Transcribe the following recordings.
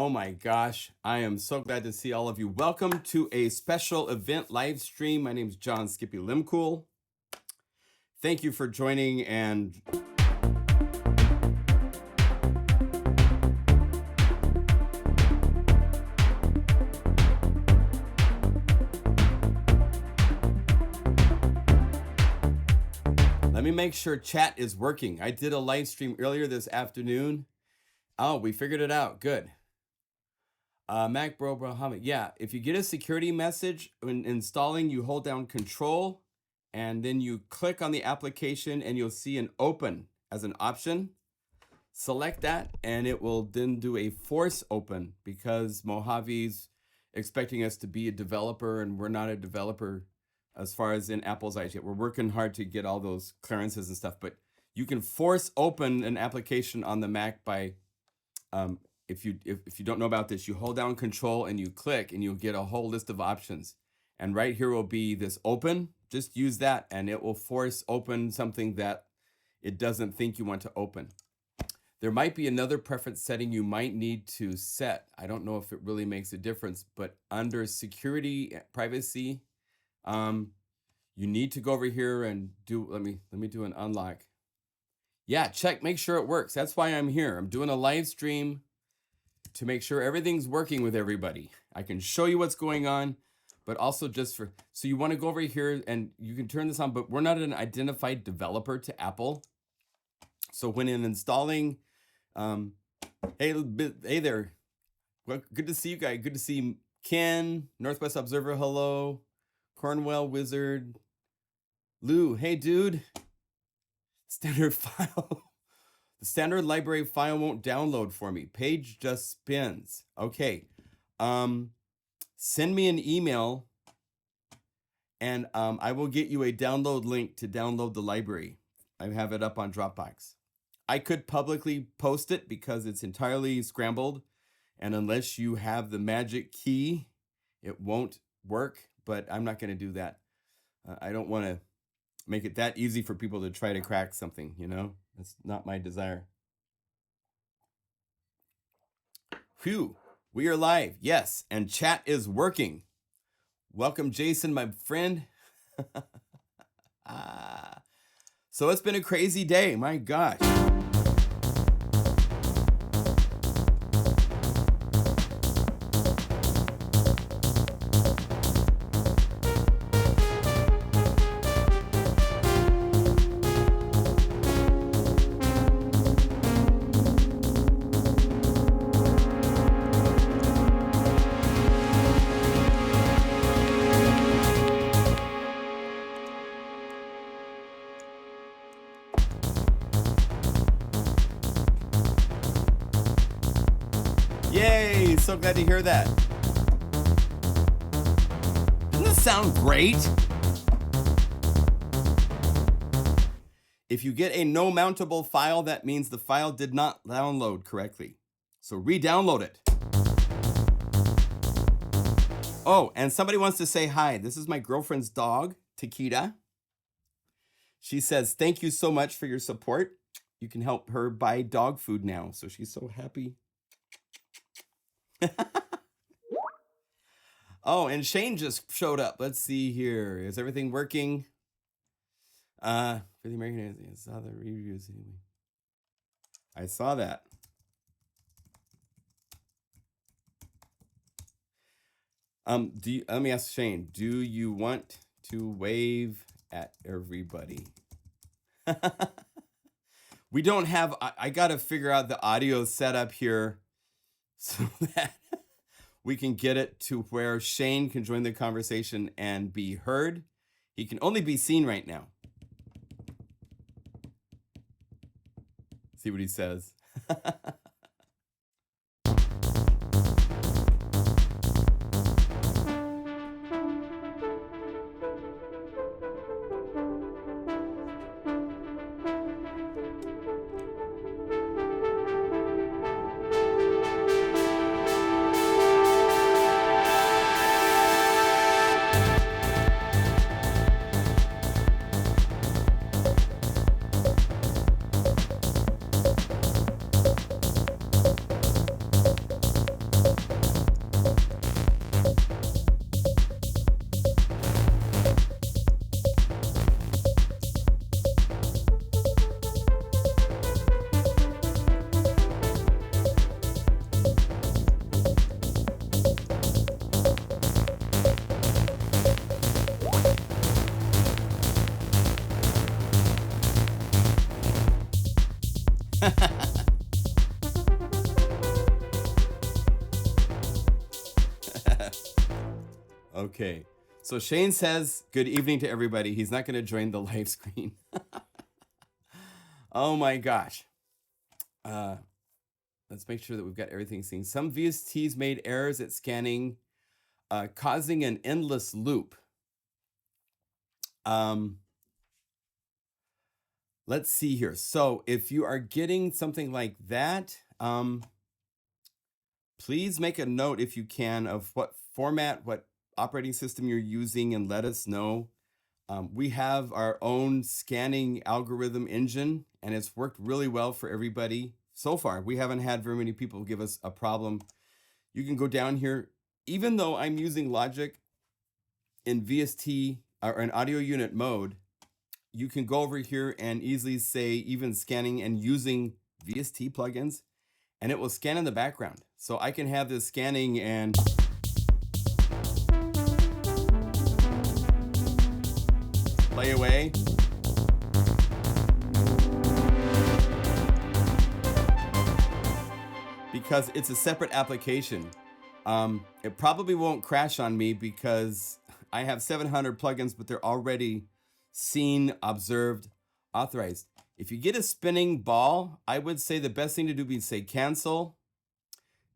Oh my gosh, I am so glad to see all of you. Welcome to a special event live stream. My name is John Skippy Limcool. Thank you for joining, and let me make sure chat is working. I did a live stream earlier this afternoon. Oh, we figured it out. Good. Mac Bro Muhammad. Yeah, if you get a security message when installing, you hold down Control and then you click on the application and you'll see an open as an option. Select that and it will then do a force open because Mojave's expecting us to be a developer and we're not a developer as far as in Apple's eyes yet. We're working hard to get all those clearances and stuff, but you can force open an application on the Mac by if you don't know about this, you hold down Control and you click and you'll get a whole list of options. And right here will be this open. Just use that and it will force open something that it doesn't think you want to open. There might be another preference setting you might need to set. I don't know if it really makes a difference, but under security privacy, you need to go over here and do, let me do an unlock. Yeah, check, make sure it works. That's why I'm here. I'm doing a live stream to make sure everything's working with everybody. I can show you what's going on, but also just for, so you want to go over here and you can turn this on, but we're not an identified developer to Apple. So when in installing, hey there, well, good to see you guys. Good to see Ken, Northwest Observer, hello, Cornwell Wizard, Lou, hey dude, standard file. The standard library file won't download for me. Page just spins. Okay. Send me an email and I will get you a download link to download the library. I have it up on Dropbox. I could publicly post it because it's entirely scrambled. And unless you have the magic key, it won't work, but I'm not going to do that. I don't want to make it that easy for people to try to crack something, you know? That's not my desire. Phew, we are live. Yes, and chat is working. Welcome, Jason, my friend. So it's been a crazy day, my gosh. Yay, so glad to hear that. Doesn't this sound great? If you get a no mountable file, that means the file did not download correctly. So re-download it. Oh, and somebody wants to say hi. This is my girlfriend's dog, Takita. She says, thank you so much for your support. You can help her buy dog food now. So she's so happy. Oh, and Shane just showed up. Let's see here. Is everything working? For the American, I saw the reviews anyway. I saw that. Let me ask Shane, do you want to wave at everybody? We don't have, I got to figure out the audio setup here so that we can get it to where Shane can join the conversation and be heard. He can only be seen right now. See what he says. Okay. So Shane says, good evening to everybody. He's not going to join the live screen. Oh my gosh. Let's make sure that we've got everything seen. Some VSTs made errors at scanning, causing an endless loop. Let's see here. So if you are getting something like that, please make a note if you can of what format, what operating system you're using, and let us know. We have our own scanning algorithm engine, and it's worked really well for everybody. So far, we haven't had very many people give us a problem. You can go down here. Even though I'm using Logic in VST or in audio unit mode, you can go over here and easily say even scanning and using VST plugins, and it will scan in the background. So I can have this scanning and play away. Because it's a separate application. It probably won't crash on me because I have 700 plugins, but they're already seen, observed, authorized. If you get a spinning ball, I would say the best thing to do would be say cancel.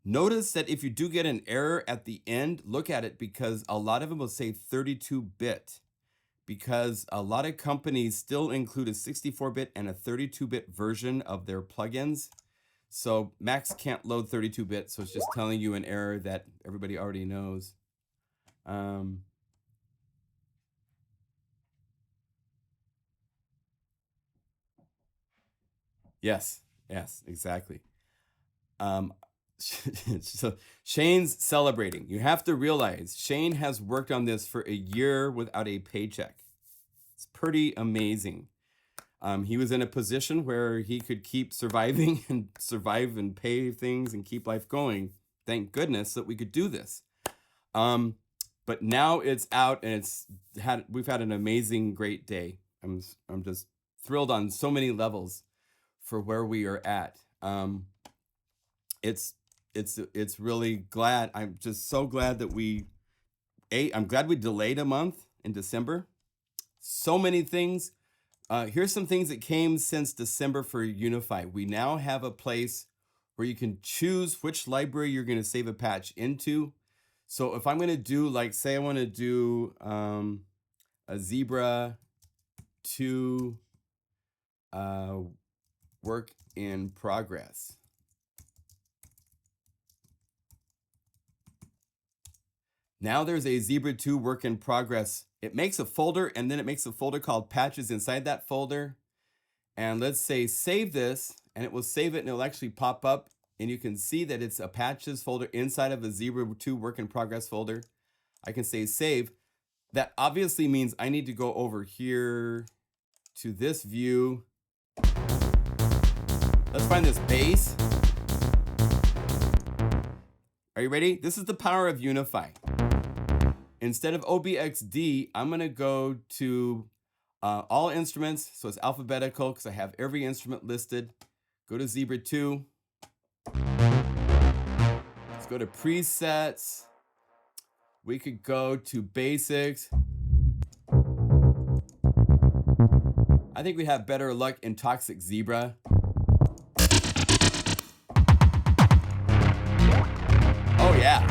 Notice that if you do get an error at the end, look at it because a lot of them will say 32-bit because a lot of companies still include a 64-bit and a 32-bit version of their plugins. So Max can't load 32-bit, so it's just telling you an error that everybody already knows. Yes, exactly. So Shane's celebrating. You have to realize Shane has worked on this for a year without a paycheck. It's pretty amazing. He was in a position where he could keep surviving and survive and pay things and keep life going. Thank goodness that we could do this. But now it's out and we've had an amazing, great day. I'm just thrilled on so many levels for where we are at. It's really glad. I'm just so glad that I'm glad we delayed a month in December. So many things. Here's some things that came since December for Unify. We now have a place where you can choose which library you're going to save a patch into. So if I'm going to do, like, say I want to do a Zebra 2 work in progress. Now there's a Zebra 2 work in progress. It makes a folder, and then it makes a folder called patches inside that folder. And let's say save this, and it will save it, and it'll actually pop up. And you can see that it's a patches folder inside of a Zebra 2 work in progress folder. I can say save. That obviously means I need to go over here to this view. Let's find this base. Are you ready? This is the power of Unify. Instead of OBXD, I'm going to go to all instruments. So it's alphabetical because I have every instrument listed. Go to Zebra 2. Let's go to presets. We could go to basics. I think we have better luck in Toxic Zebra. Oh yeah.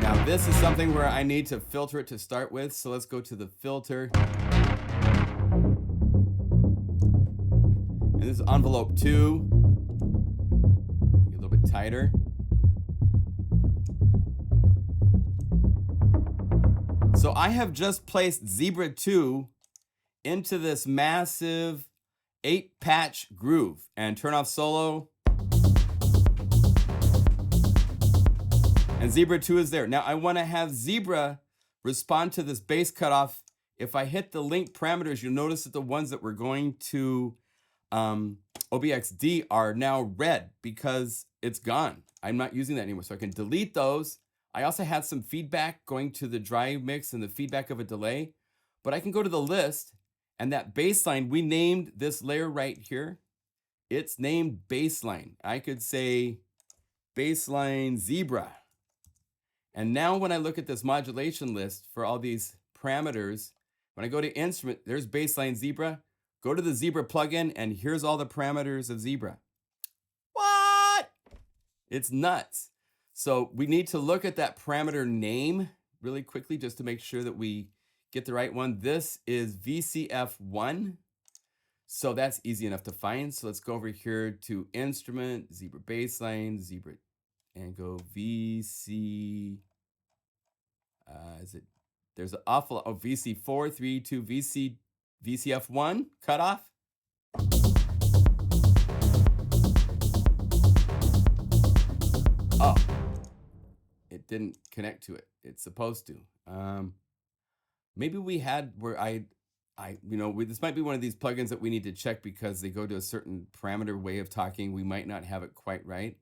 Now this is something where I need to filter it to start with. So let's go to the filter. And this is envelope 2. Get a little bit tighter. So I have just placed Zebra 2 into this massive 8-patch groove and turn off solo. And Zebra 2 is there. Now I want to have Zebra respond to this bass cutoff. If I hit the link parameters, you'll notice that the ones that we're going to OBXD are now red because it's gone. I'm not using that anymore. So I can delete those. I also had some feedback going to the dry mix and the feedback of a delay, but I can go to the list and that baseline, we named this layer right here. It's named baseline. I could say baseline zebra. And now when I look at this modulation list for all these parameters, when I go to instrument, there's baseline zebra. Go to the zebra plugin, and here's all the parameters of zebra. What? It's nuts. So we need to look at that parameter name really quickly just to make sure that we get the right one. This is VCF1. So that's easy enough to find. So let's go over here to instrument, zebra baseline, zebra, and go VC. There's an awful, VC432 VCF1 cutoff. Oh, it didn't connect to it. It's supposed to. Maybe we had where this might be one of these plugins that we need to check because they go to a certain parameter way of talking. We might not have it quite right.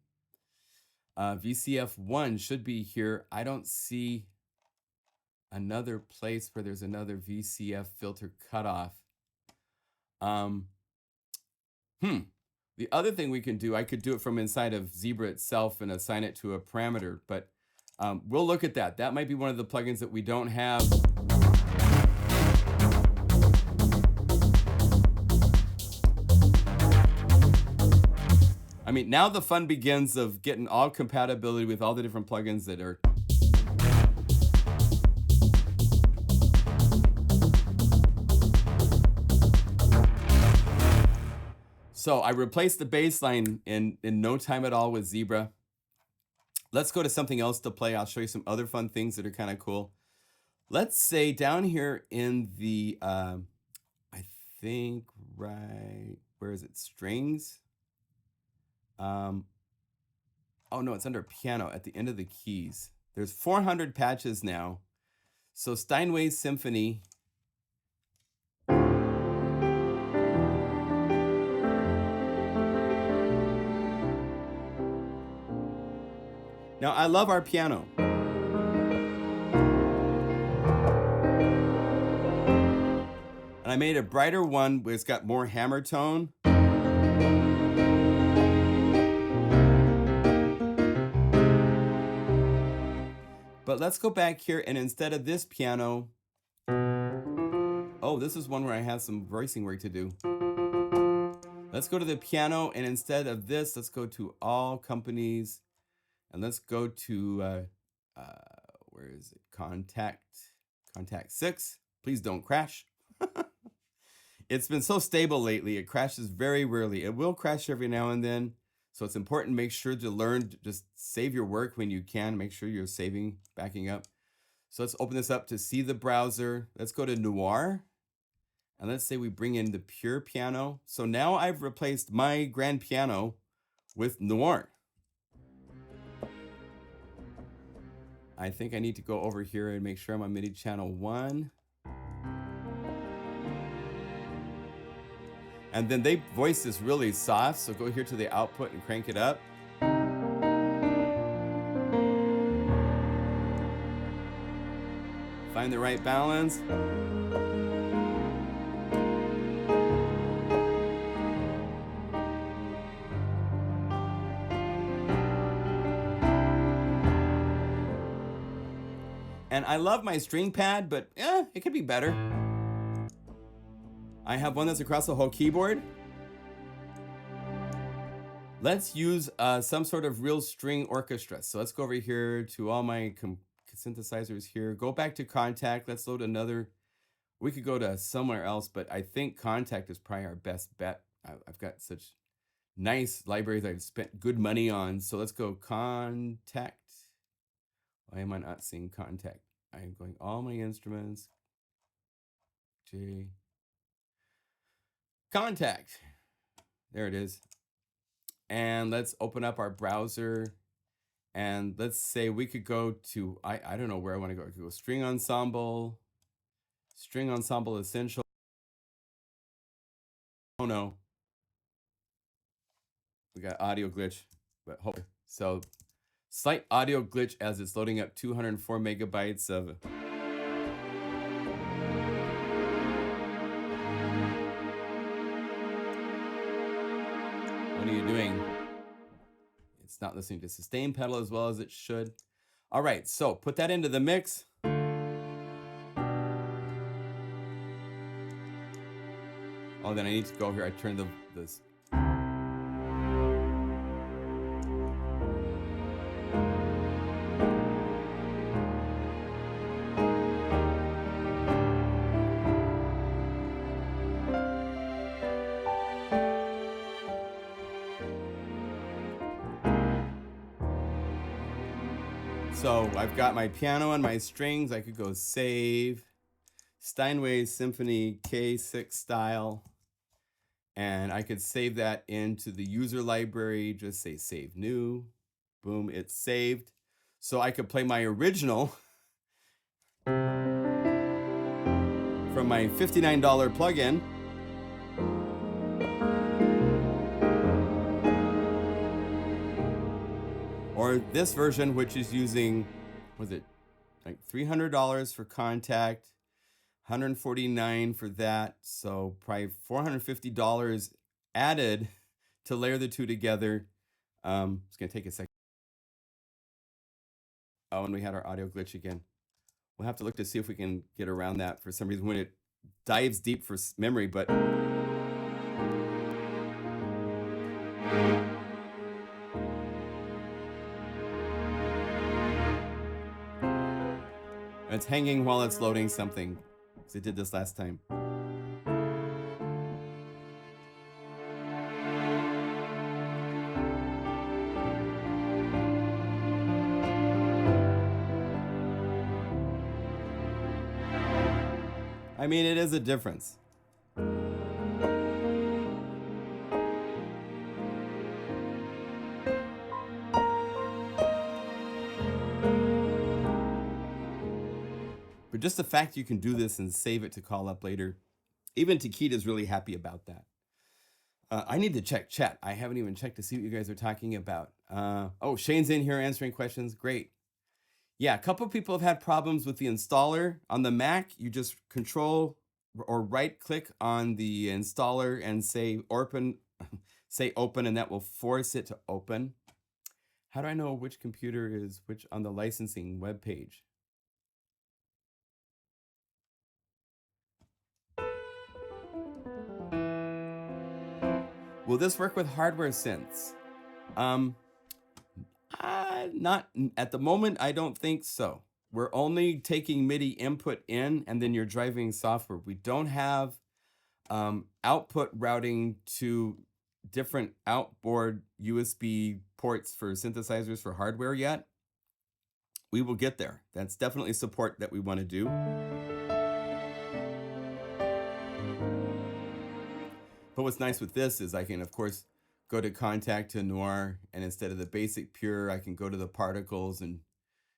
VCF1 should be here. I don't see another place where there's another VCF filter cutoff. The other thing we can do, I could do it from inside of Zebra itself and assign it to a parameter, but we'll look at that. That might be one of the plugins that we don't have. I mean, now the fun begins of getting all compatibility with all the different plugins that are. So I replaced the baseline in no time at all with Zebra. Let's go to something else to play. I'll show you some other fun things that are kind of cool. Let's say down here in the, I think right, where is it? Strings. Oh no, it's under piano at the end of the keys. There's 400 patches now. So Steinway's Symphony. Now, I love our piano. And I made a brighter one where it's got more hammer tone. But let's go back here, and instead of this piano, oh, this is one where I have some voicing work to do. Let's go to the piano, and instead of this, let's go to all companies. And let's go to, where is it? Contact 6. Please don't crash. It's been so stable lately. It crashes very rarely. It will crash every now and then. So it's important to make sure to learn to just save your work when you can. Make sure you're saving, backing up. So let's open this up to see the browser. Let's go to Noir. And let's say we bring in the pure piano. So now I've replaced my grand piano with Noir. I think I need to go over here and make sure I'm on MIDI channel 1. And then they voice this really soft, so go here to the output and crank it up. Find the right balance. And I love my string pad, but it could be better. I have one that's across the whole keyboard. Let's use some sort of real string orchestra. So let's go over here to all my synthesizers here. Go back to Contact. Let's load another. We could go to somewhere else, but I think Contact is probably our best bet. I've got such nice libraries I've spent good money on. So let's go Contact. Why am I not seeing Contact? I'm going all my instruments. J. Contact. There it is. And let's open up our browser. And let's say we could go to, I don't know where I want to go. I could go String Ensemble Essential. Oh no. We got audio glitch, but hopefully. So slight audio glitch as it's loading up 204 megabytes of. What are you doing? It's It's not listening to sustain pedal as well as it should. All right, so put that into the mix. Oh, then I need to go here. I turn this. So I've got my piano and my strings. I could go save, Steinway Symphony K6 style, and I could save that into the user library. Just say save new, boom, it's saved. So I could play my original from my $59 plugin. Or this version, which is using, was it like $300 for Contact, $149 for that, so probably $450 added to layer the two together. It's gonna take a second. Oh, and we had our audio glitch again. We'll have to look to see if we can get around that for some reason when it dives deep for memory, but it's hanging while it's loading something, because it did this last time. I mean, it is a difference. But just the fact you can do this and save it to call up later, even Takita's really happy about that. I need to check chat. I haven't even checked to see what you guys are talking about. Oh, Shane's in here answering questions. Great. Yeah, a couple of people have had problems with the installer. On the Mac, you just control or right click on the installer and say open, and that will force it to open. How do I know which computer is which on the licensing webpage? Will this work with hardware synths? Not at the moment, I don't think so. We're only taking MIDI input in, and then you're driving software. We don't have output routing to different outboard USB ports for synthesizers for hardware yet. We will get there. That's definitely support that we want to do. But what's nice with this is I can, of course, go to Contact to Noir, and instead of the basic pure, I can go to the particles and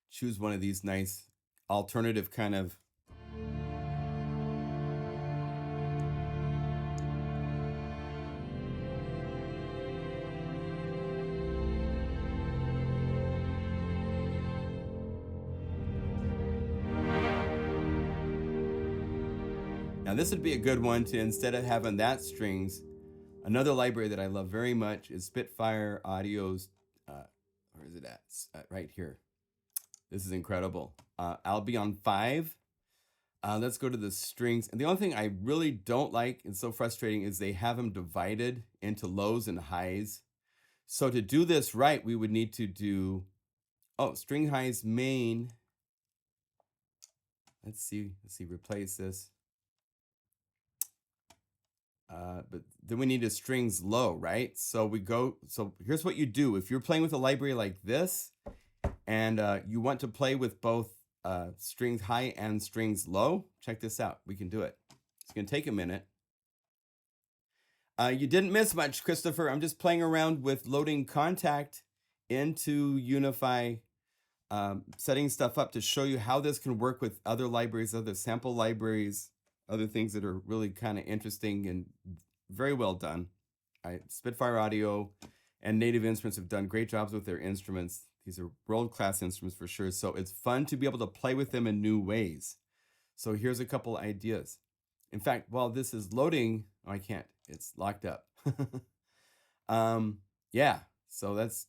choose one of these nice alternative kind of Now this would be a good one to, instead of having that strings, another library that I love very much is Spitfire Audio's, where is it at? Right here. This is incredible. I'll be on 5. Let's go to the strings. And the only thing I really don't like, and so frustrating, is they have them divided into lows and highs. So to do this right, we would need to do, string highs main. Let's see, replace this. But then we need a strings low, right? So here's what you do. If you're playing with a library like this, and you want to play with both strings high and strings low, check this out. We can do it. It's gonna take a minute. You didn't miss much, Christopher. I'm just playing around with loading Contact into Unify, setting stuff up to show you how this can work with other libraries, other sample libraries, other things that are really kind of interesting and very well done. Spitfire Audio and Native Instruments have done great jobs with their instruments. These are world-class instruments for sure. So it's fun to be able to play with them in new ways. So here's a couple ideas. In fact, while this is loading, I can't, it's locked up. Yeah, so that's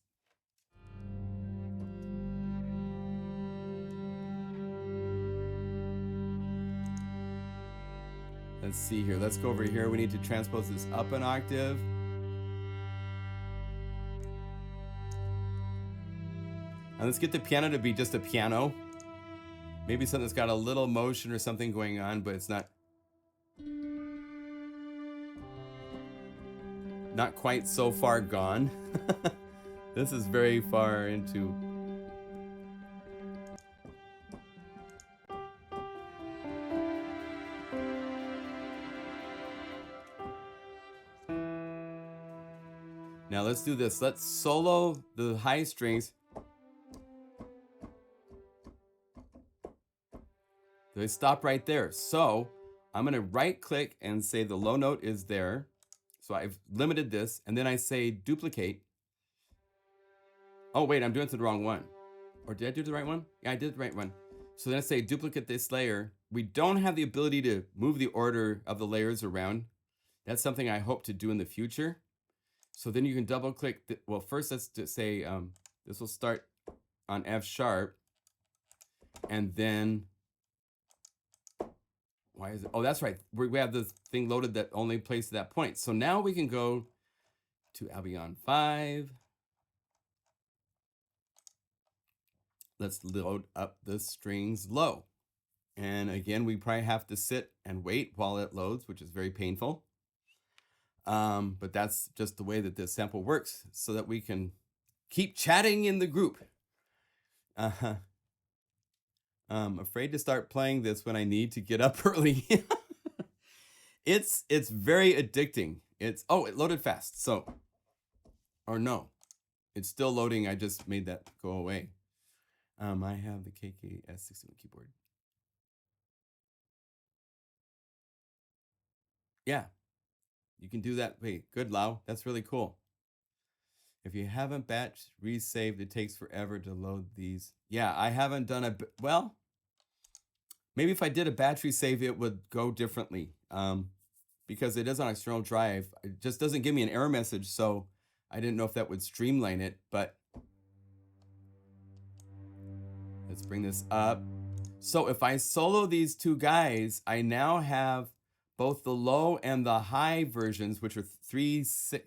Let's see here. Let's go over here. We need to transpose this up an octave. And let's get the piano to be just a piano. Maybe something that's got a little motion or something going on, but it's not quite so far gone. This is very far into... Now let's do this. Let's solo the high strings. They stop right there. So I'm going to right click and say the low note is there. So I've limited this, and then I say duplicate. Oh wait, I'm doing it to the wrong one. Or did I do the right one? Yeah, I did the right one. So then I say duplicate this layer. We don't have the ability to move the order of the layers around. That's something I hope to do in the future. So then you can double click. Well, first let's just say this will start on F sharp. And then, why is it? Oh, that's right. We have this thing loaded that only plays to that point. So now we can go to Albion 5. Let's load up the strings low. And again, we probably have to sit and wait while it loads, which is very painful. But that's just the way that this sample works, so that we can keep chatting in the group. I'm afraid to start playing this when I need to get up early. It's very addicting. It loaded fast. So, or no, it's still loading. I just made that go away. I have the KKS61 keyboard. Yeah, you can do that. Wait, good, Lau. That's really cool. If you haven't batch resaved, it takes forever to load these. Yeah, I haven't done well, maybe if I did a batch resave, it would go differently. Because it is on external drive. It just doesn't give me an error message, so I didn't know if that would streamline it, but let's bring this up. So if I solo these two guys, I now have both the low and the high versions, which are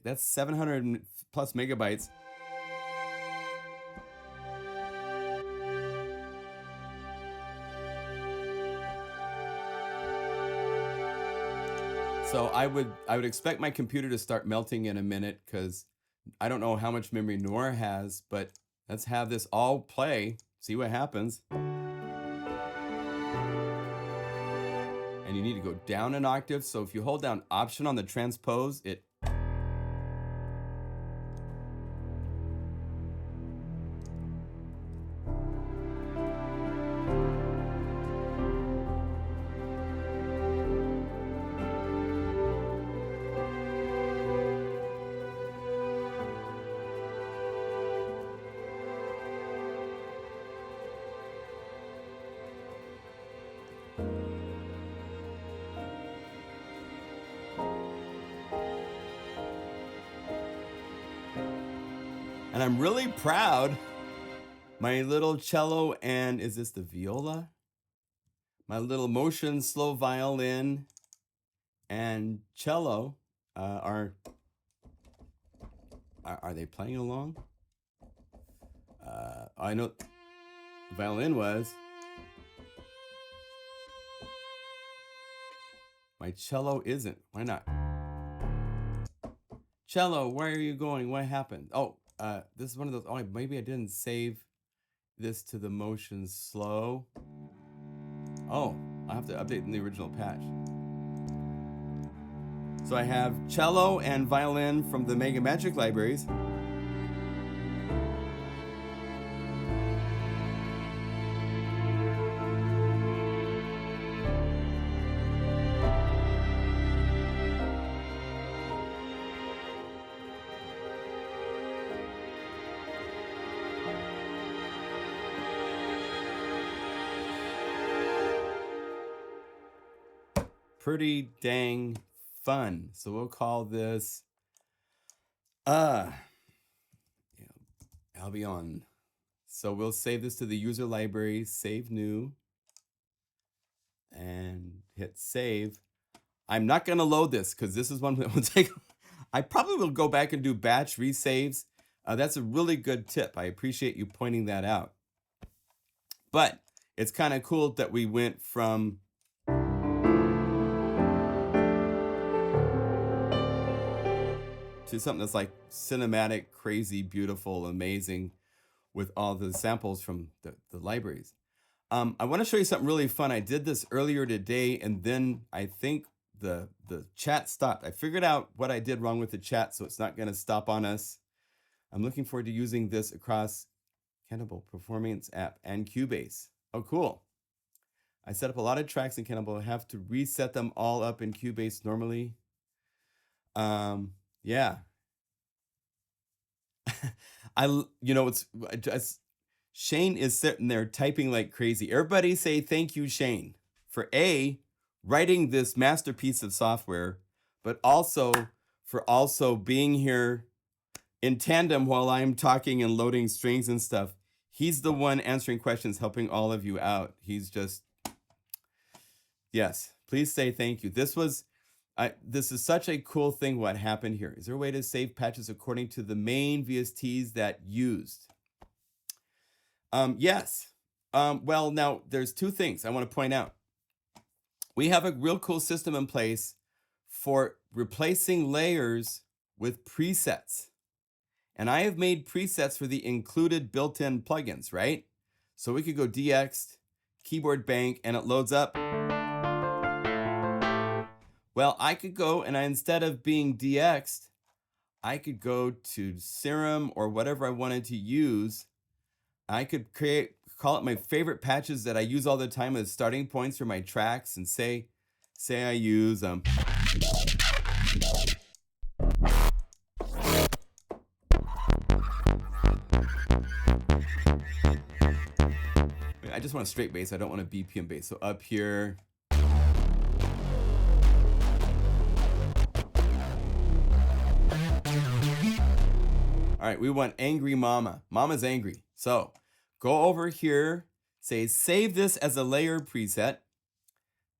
that's 700 plus megabytes. So I would expect my computer to start melting in a minute, because I don't know how much memory Nora has, but let's have this all play, see what happens. And you need to go down an octave. So if you hold down Option on the transpose, it... And I'm really proud. My little cello and, is this the viola? My little motion slow violin and cello are they playing along? I know the violin was. My cello isn't. Why not? Cello, where are you going? What happened? Oh, this is one of those. Oh, maybe I didn't save this to the motion slow. Oh, I'll have to update in the original patch. So I have cello and violin from the Mega Magic libraries. Pretty dang fun. So we'll call this Albion. So we'll save this to the user library, save new, and hit save. I'm not going to load this because this is one that will take. I probably will go back and do batch resaves. That's a really good tip. I appreciate you pointing that out. But it's kind of cool that we went from to something that's like cinematic, crazy, beautiful, amazing with all the samples from the libraries. I want to show you something really fun. I did this earlier today, and then I think the chat stopped. I figured out what I did wrong with the chat, so it's not going to stop on us. I'm looking forward to using this across Cannibal Performance app and Cubase. Oh, cool. I set up a lot of tracks in Cannibal. I have to reset them all up in Cubase normally. Yeah. It's just Shane is sitting there typing like crazy. Everybody say thank you, Shane, for writing this masterpiece of software, but also for also being here in tandem while I'm talking and loading strings and stuff. He's the one answering questions, helping all of you out. He's just, yes, please say thank you. This is such a cool thing what happened here. Is there a way to save patches according to the main VSTs that used? Yes. Well, now there's two things I want to point out. We have a real cool system in place for replacing layers with presets. And I have made presets for the included built-in plugins, right? So we could go DX, keyboard bank, and it loads up. Well, I could go and instead of being DX'd, I could go to Serum or whatever I wanted to use. I could call it my favorite patches that I use all the time as starting points for my tracks and say I use I just want a straight bass. I don't want a BPM bass. So up here. All right, we want Angry Mama. Mama's angry. So go over here, say save this as a layer preset,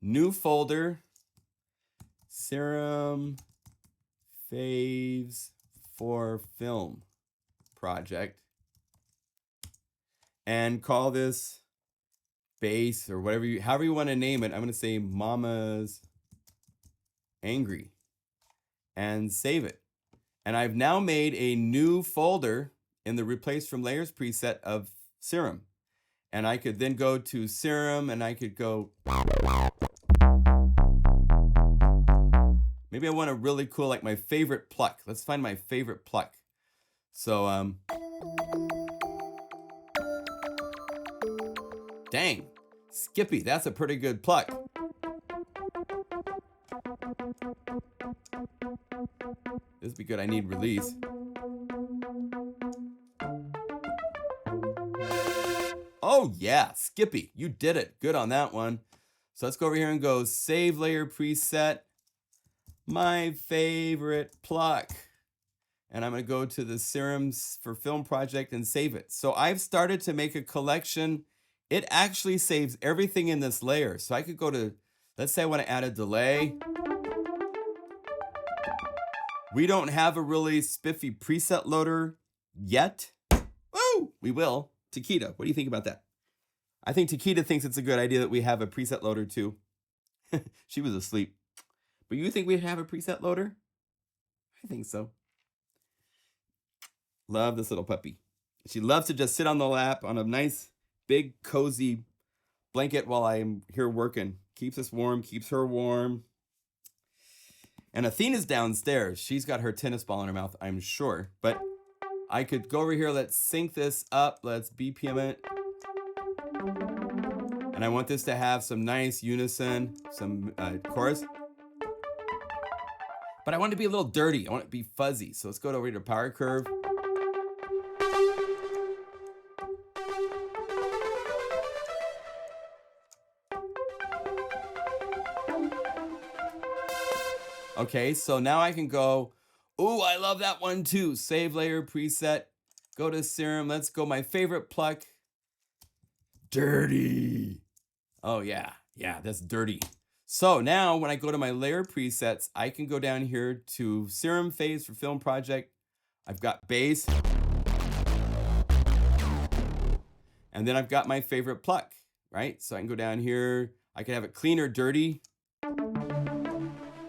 new folder, Serum Faves for Film project, and call this bass or however you want to name it. I'm going to say Mama's Angry and save it. And I've now made a new folder in the Replace from Layers preset of Serum. And I could then go to Serum and I could go. Maybe I want a really cool, like my favorite pluck. Let's find my favorite pluck. So, dang, Skippy, that's a pretty good pluck. This would be good. I need release. Oh yeah, Skippy, you did it. Good on that one. So let's go over here and go save layer preset. My favorite pluck. And I'm going to go to the Serums for Film project and save it. So I've started to make a collection. It actually saves everything in this layer. So I could go to, let's say I want to add a delay. We don't have a really spiffy preset loader yet. Woo! We will. Takeda, what do you think about that? I think Takeda thinks it's a good idea that we have a preset loader too. She was asleep. But you think we have a preset loader? I think so. Love this little puppy. She loves to just sit on the lap on a nice, big, cozy blanket while I'm here working. Keeps us warm, keeps her warm. And Athena's downstairs. She's got her tennis ball in her mouth, I'm sure. But I could go over here. Let's sync this up. Let's BPM it. And I want this to have some nice unison, some chorus. But I want it to be a little dirty. I want it to be fuzzy. So let's go over here to Power Curve. Okay, so now I can go, ooh, I love that one too. Save layer preset, go to Serum. Let's go, my favorite pluck, dirty. Oh yeah, that's dirty. So now when I go to my layer presets, I can go down here to serum phase for film project. I've got base. And then I've got my favorite pluck, right? So I can go down here. I can have it clean or dirty.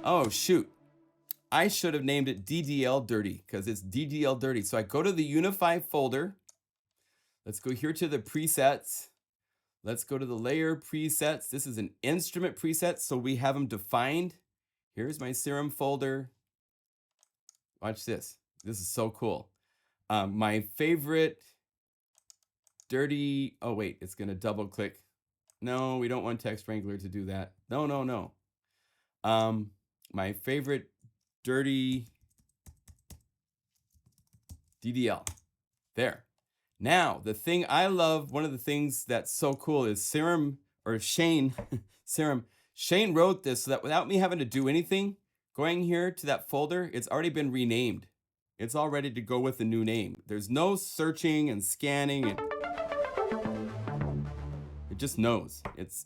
Oh, shoot. I should have named it DDL dirty because it's DDL dirty. So I go to the Unify folder. Let's go here to the presets. Let's go to the layer presets. This is an instrument preset, so we have them defined. Here's my serum folder. Watch this. This is so cool. My favorite dirty, oh wait, it's gonna double click. No, we don't want Text Wrangler to do that. No. My favorite dirty DDL. There. Now, the thing I love, one of the things that's so cool is Shane wrote this so that without me having to do anything, going here to that folder, it's already been renamed. It's all ready to go with the new name. There's no searching and scanning. It just knows. It's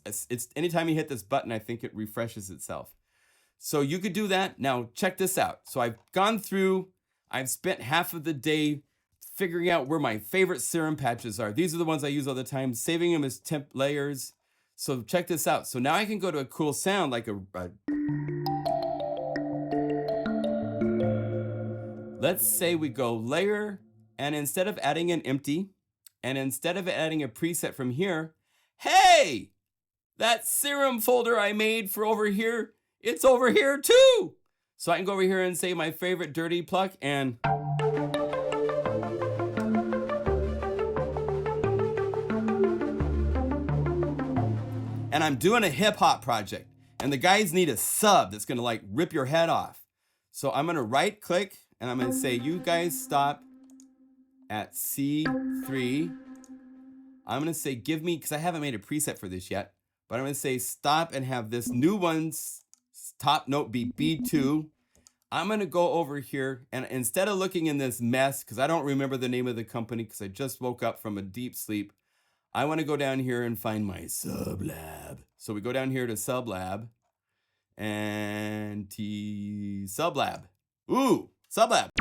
anytime you hit this button, I think it refreshes itself. So you could do that. Now, check this out. So I've gone through, I've spent half of the day figuring out where my favorite serum patches are. These are the ones I use all the time, saving them as temp layers. So check this out. So now I can go to a cool sound like let's say we go layer, and instead of adding an empty, and instead of adding a preset from here, hey, that serum folder I made for over here, it's over here too. So I can go over here and say my favorite dirty pluck and I'm doing a hip hop project and the guys need a sub that's gonna like rip your head off. So I'm gonna right click and I'm gonna say, you guys stop at C3. I'm gonna say, give me, because I haven't made a preset for this yet, but I'm gonna say stop and have this new one's top note be B2. I'm gonna go over here and instead of looking in this mess, because I don't remember the name of the company because I just woke up from a deep sleep, I wanna go down here and find my sublab. So we go down here to sublab and T sublab. Ooh, sublab.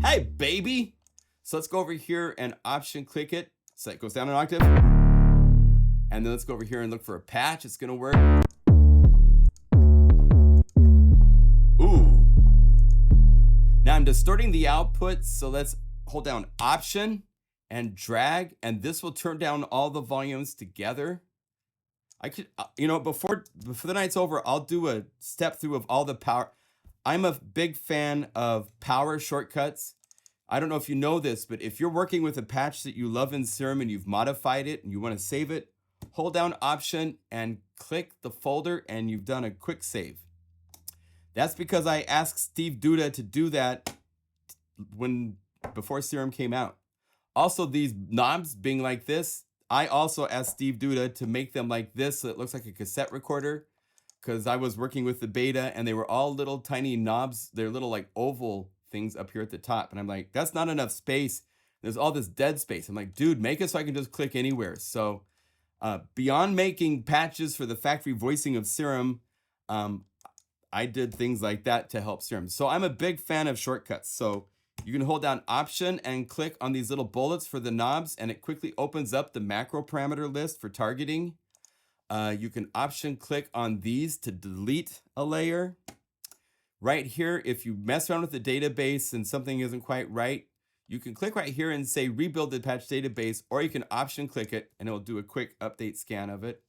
Hey, baby. So let's go over here and option click it. So it goes down an octave. And then let's go over here and look for a patch. It's gonna work. Ooh. Now I'm distorting the output. So let's hold down option and drag, and this will turn down all the volumes together. I could, before the night's over, I'll do a step through of all the power. I'm a big fan of power shortcuts. I don't know if you know this, but if you're working with a patch that you love in Serum and you've modified it and you want to save it, hold down option and click the folder and you've done a quick save. That's because I asked Steve Duda to do that before Serum came out. Also, these knobs being like this, I also asked Steve Duda to make them like this so it looks like a cassette recorder, because I was working with the beta and they were all little tiny knobs. They're little like oval things up here at the top. And I'm like, that's not enough space. There's all this dead space. I'm like, dude, make it so I can just click anywhere. So beyond making patches for the factory voicing of Serum, I did things like that to help Serum. So I'm a big fan of shortcuts. So you can hold down option and click on these little bullets for the knobs and it quickly opens up the macro parameter list for targeting. You can option click on these to delete a layer. Right here, if you mess around with the database and something isn't quite right, you can click right here and say rebuild the patch database, or you can option click it and it'll do a quick update scan of it.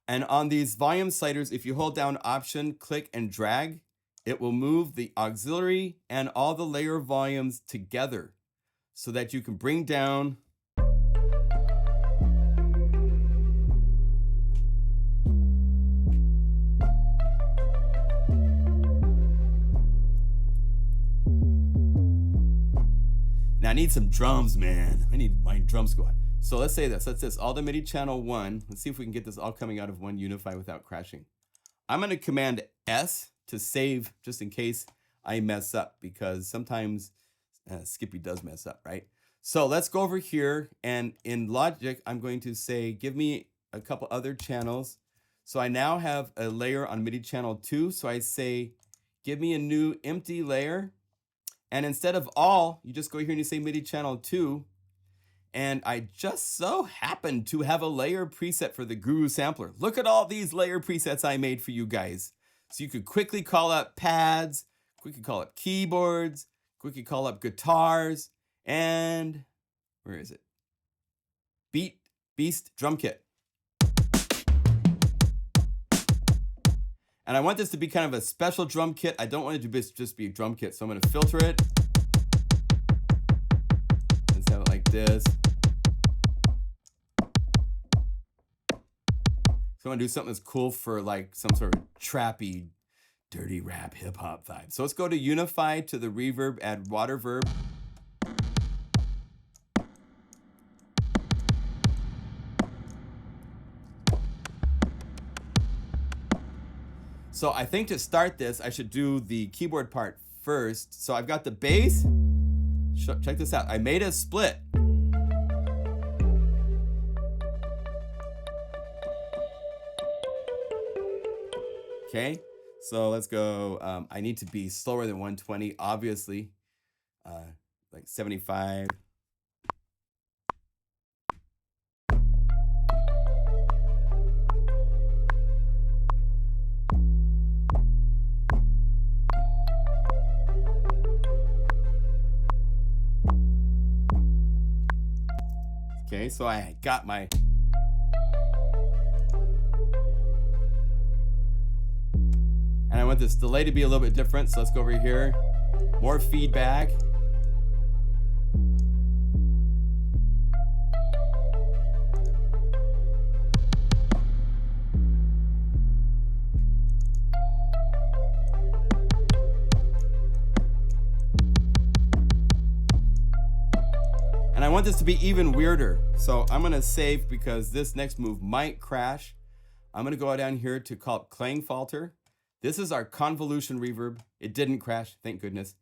And on these volume sliders, if you hold down option, click and drag, it will move the auxiliary and all the layer volumes together so that you can bring down Now I need some drums, man. I need my drum squad. So let's say this. Let's say all the MIDI channel 1. Let's see if we can get this all coming out of one Unify without crashing. I'm going to command S to save just in case I mess up, because sometimes Skippy does mess up, right? So let's go over here, and in Logic, I'm going to say, give me a couple other channels. So I now have a layer on MIDI channel 2. So I say, give me a new empty layer. And instead of all, you just go here and you say MIDI channel 2. And I just so happen to have a layer preset for the Guru sampler. Look at all these layer presets I made for you guys. So you could quickly call up pads, quickly call up keyboards, quickly call up guitars, and where is it? Beast drum kit. And I want this to be kind of a special drum kit. I don't want it to just be a drum kit. So I'm going to filter it. Let's have it like this. So I want to do something that's cool for like some sort of trappy, dirty rap, hip hop vibe. So let's go to Unify, to the reverb, add water verb. So I think to start this, I should do the keyboard part first. So I've got the bass. Check this out. I made a split. Okay, so let's go. I need to be slower than 120, obviously. Like 75. Okay, so I got my... And I want this delay to be a little bit different, so let's go over here. More feedback. And I want this to be even weirder. So I'm gonna save because this next move might crash. I'm gonna go down here to call it Clang Falter. This is our convolution reverb. It didn't crash, thank goodness.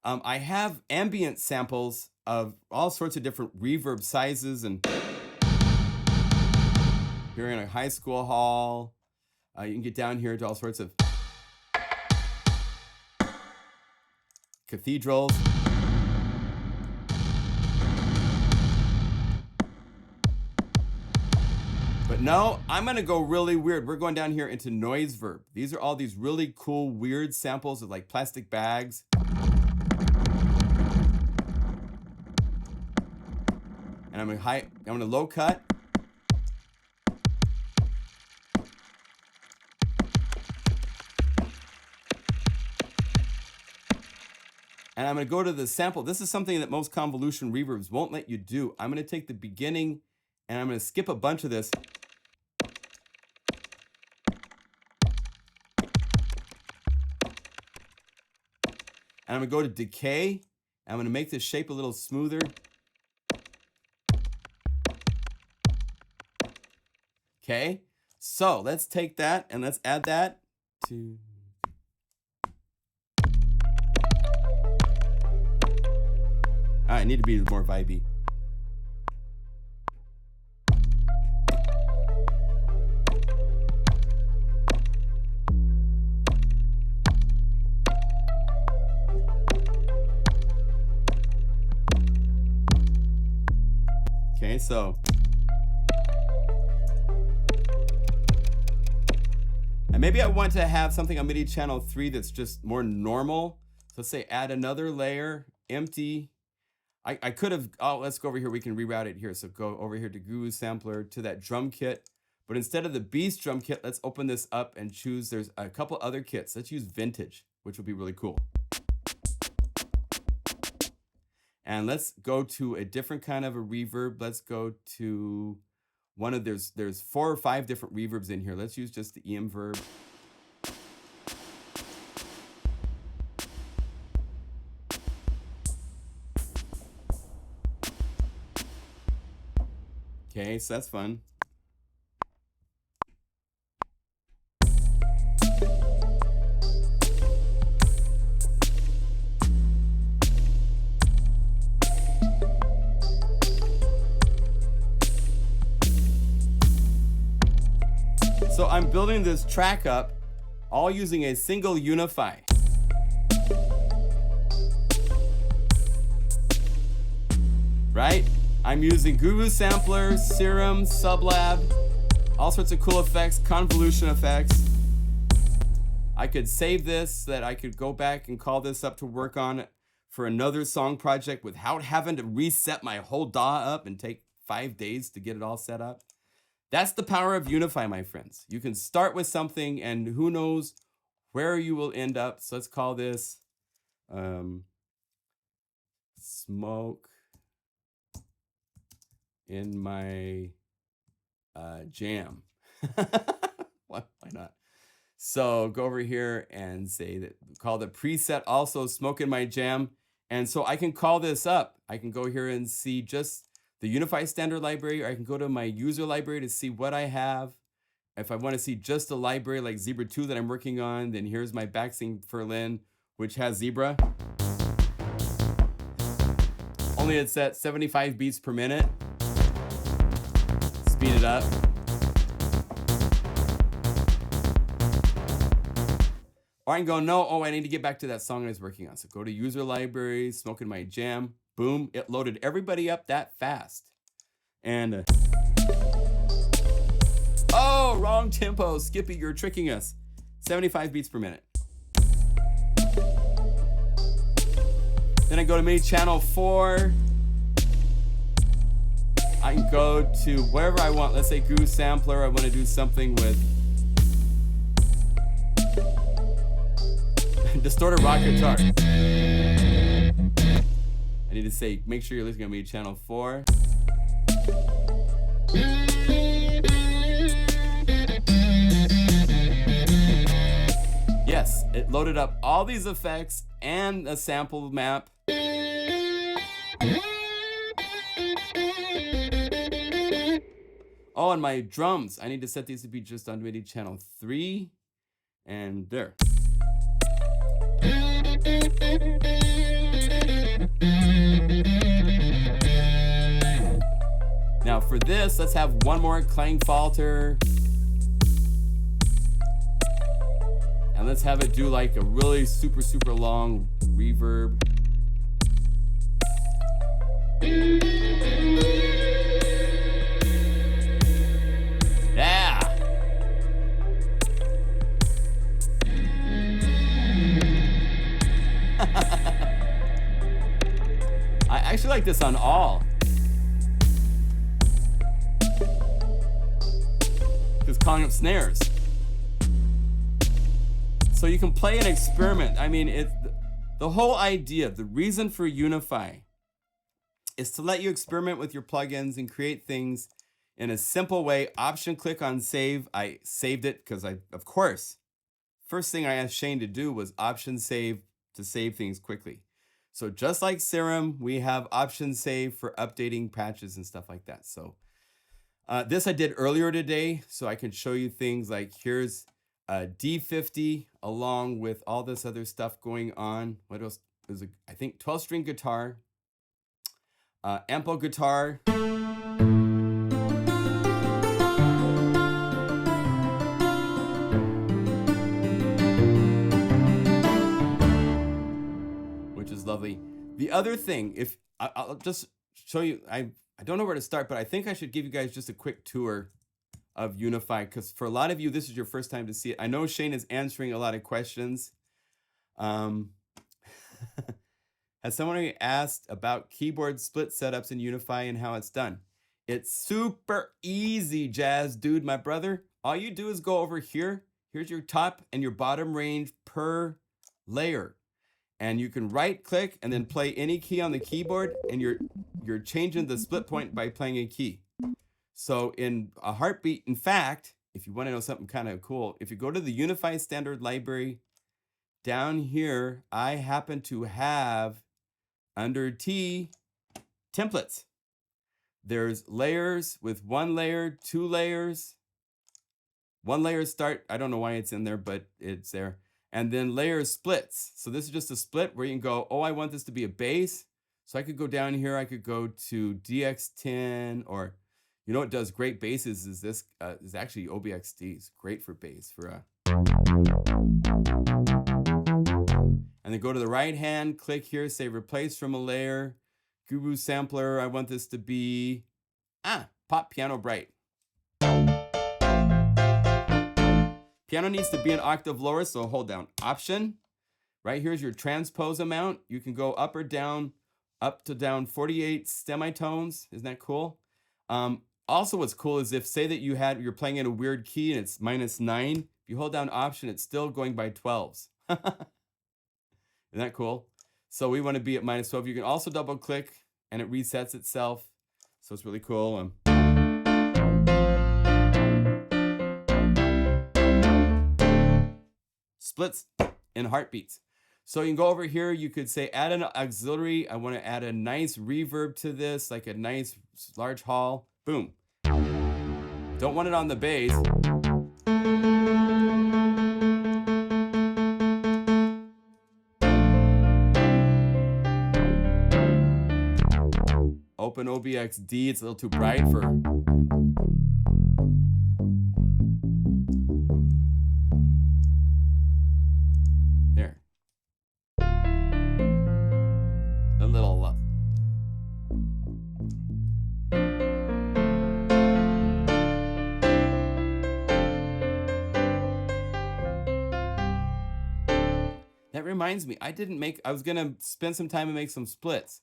I have ambient samples of all sorts of different reverb sizes, and here in a high school hall, you can get down here to all sorts of cathedrals. But no, I'm gonna go really weird. We're going down here into noise verb. These are all these really cool, weird samples of like plastic bags. And I'm gonna low cut. And I'm gonna go to the sample. This is something that most convolution reverbs won't let you do. I'm gonna take the beginning and I'm gonna skip a bunch of this. And I'm gonna go to decay. And I'm gonna make this shape a little smoother. Okay, so let's take that and let's add that to... I need to be more vibey. Okay, so and maybe I want to have something on MIDI channel 3 that's just more normal. So let's say add another layer, empty. I could have, oh, let's go over here. We can reroute it here. So go over here to Guru Sampler, to that drum kit. But instead of the Beast drum kit, let's open this up and choose, there's a couple other kits. Let's use Vintage, which will be really cool. And let's go to a different kind of a reverb. Let's go to one of, there's 4 or 5 different reverbs in here. Let's use just the EM verb. Okay, so that's fun. So I'm building this track up all using a single Unify. Right? I'm using Guru Sampler, Serum, Sublab, all sorts of cool effects, convolution effects. I could save this so that I could go back and call this up to work on for another song project without having to reset my whole DAW up and take 5 days to get it all set up. That's the power of Unify, my friends. You can start with something and who knows where you will end up. So let's call this Smoke in My Jam. Why not? So go over here and say that, call the preset also Smoke in My Jam. And so I can call this up. I can go here and see just the Unify standard library, or I can go to my user library to see what I have. If I want to see just a library like Zebra 2 that I'm working on, then here's my backsing for Lynn, which has Zebra. Only it's at 75 beats per minute. Speed it up. Or I can go, no, oh, I need to get back to that song I was working on. So go to user library, Smoke in My Jam. Boom, it loaded everybody up that fast. And, oh, wrong tempo. Skippy, you're tricking us. 75 beats per minute. Then I go to MIDI channel 4. I can go to wherever I want. Let's say Guru Sampler. I want to do something with distorted rock guitar. I need to say, make sure you're listening to MIDI channel 4. Yes, it loaded up all these effects and a sample map. Oh, and my drums. I need to set these to be just on MIDI channel 3. And there. Now for this, let's have one more clang falter. And let's have it do like a really super, super long reverb. Yeah. I actually like this on all. Just calling up snares. So you can play and experiment. I mean, the whole idea, the reason for Unify is to let you experiment with your plugins and create things in a simple way. Option click on save. I saved it because of course, first thing I asked Shane to do was option save to save things quickly. So just like Serum, we have option save for updating patches and stuff like that. So this I did earlier today, so I can show you things like here's D50 along with all this other stuff going on. What else? There's I think 12-string guitar, ample guitar. Which is lovely. The other thing, if I'll just show you, I don't know where to start, but I think I should give you guys just a quick tour of Unify, because for a lot of you, this is your first time to see it. I know Shane is answering a lot of questions. Has someone asked about keyboard split setups in Unify and how it's done? It's super easy, Jazz Dude, my brother. All you do is go over here. Here's your top and your bottom range per layer. And you can right click and then play any key on the keyboard, and you're changing the split point by playing a key. So in a heartbeat, in fact, if you want to know something kind of cool, if you go to the Unify standard library, down here, I happen to have under T templates. There's layers with 1 layer, 2 layers, 1 layer start. I don't know why it's in there, but it's there. And then layer splits. So this is just a split where you can go, oh, I want this to be a bass. So I could go down here. I could go to DX10 or You know what does great basses is this is actually OBXD. It's great for bass for and then go to the right hand, click here, say replace from a layer, Guru sampler. I want this to be pop piano bright. Piano needs to be an octave lower, so hold down Option. Right here's your transpose amount. You can go up or down, up to down 48 semitones. Isn't that cool? Also, what's cool is if say that you're playing in a weird key and it's -9. If you hold down Option, it's still going by 12s. Isn't that cool? So we want to be at -12. You can also double click and it resets itself. So it's really cool. Splits in heartbeats. So you can go over here, you could say add an auxiliary. I want to add a nice reverb to this, like a nice large hall. Boom. Don't want it on the bass. Open OBXD, it's a little too bright for... There. A little... That reminds me, I was gonna spend some time and make some splits.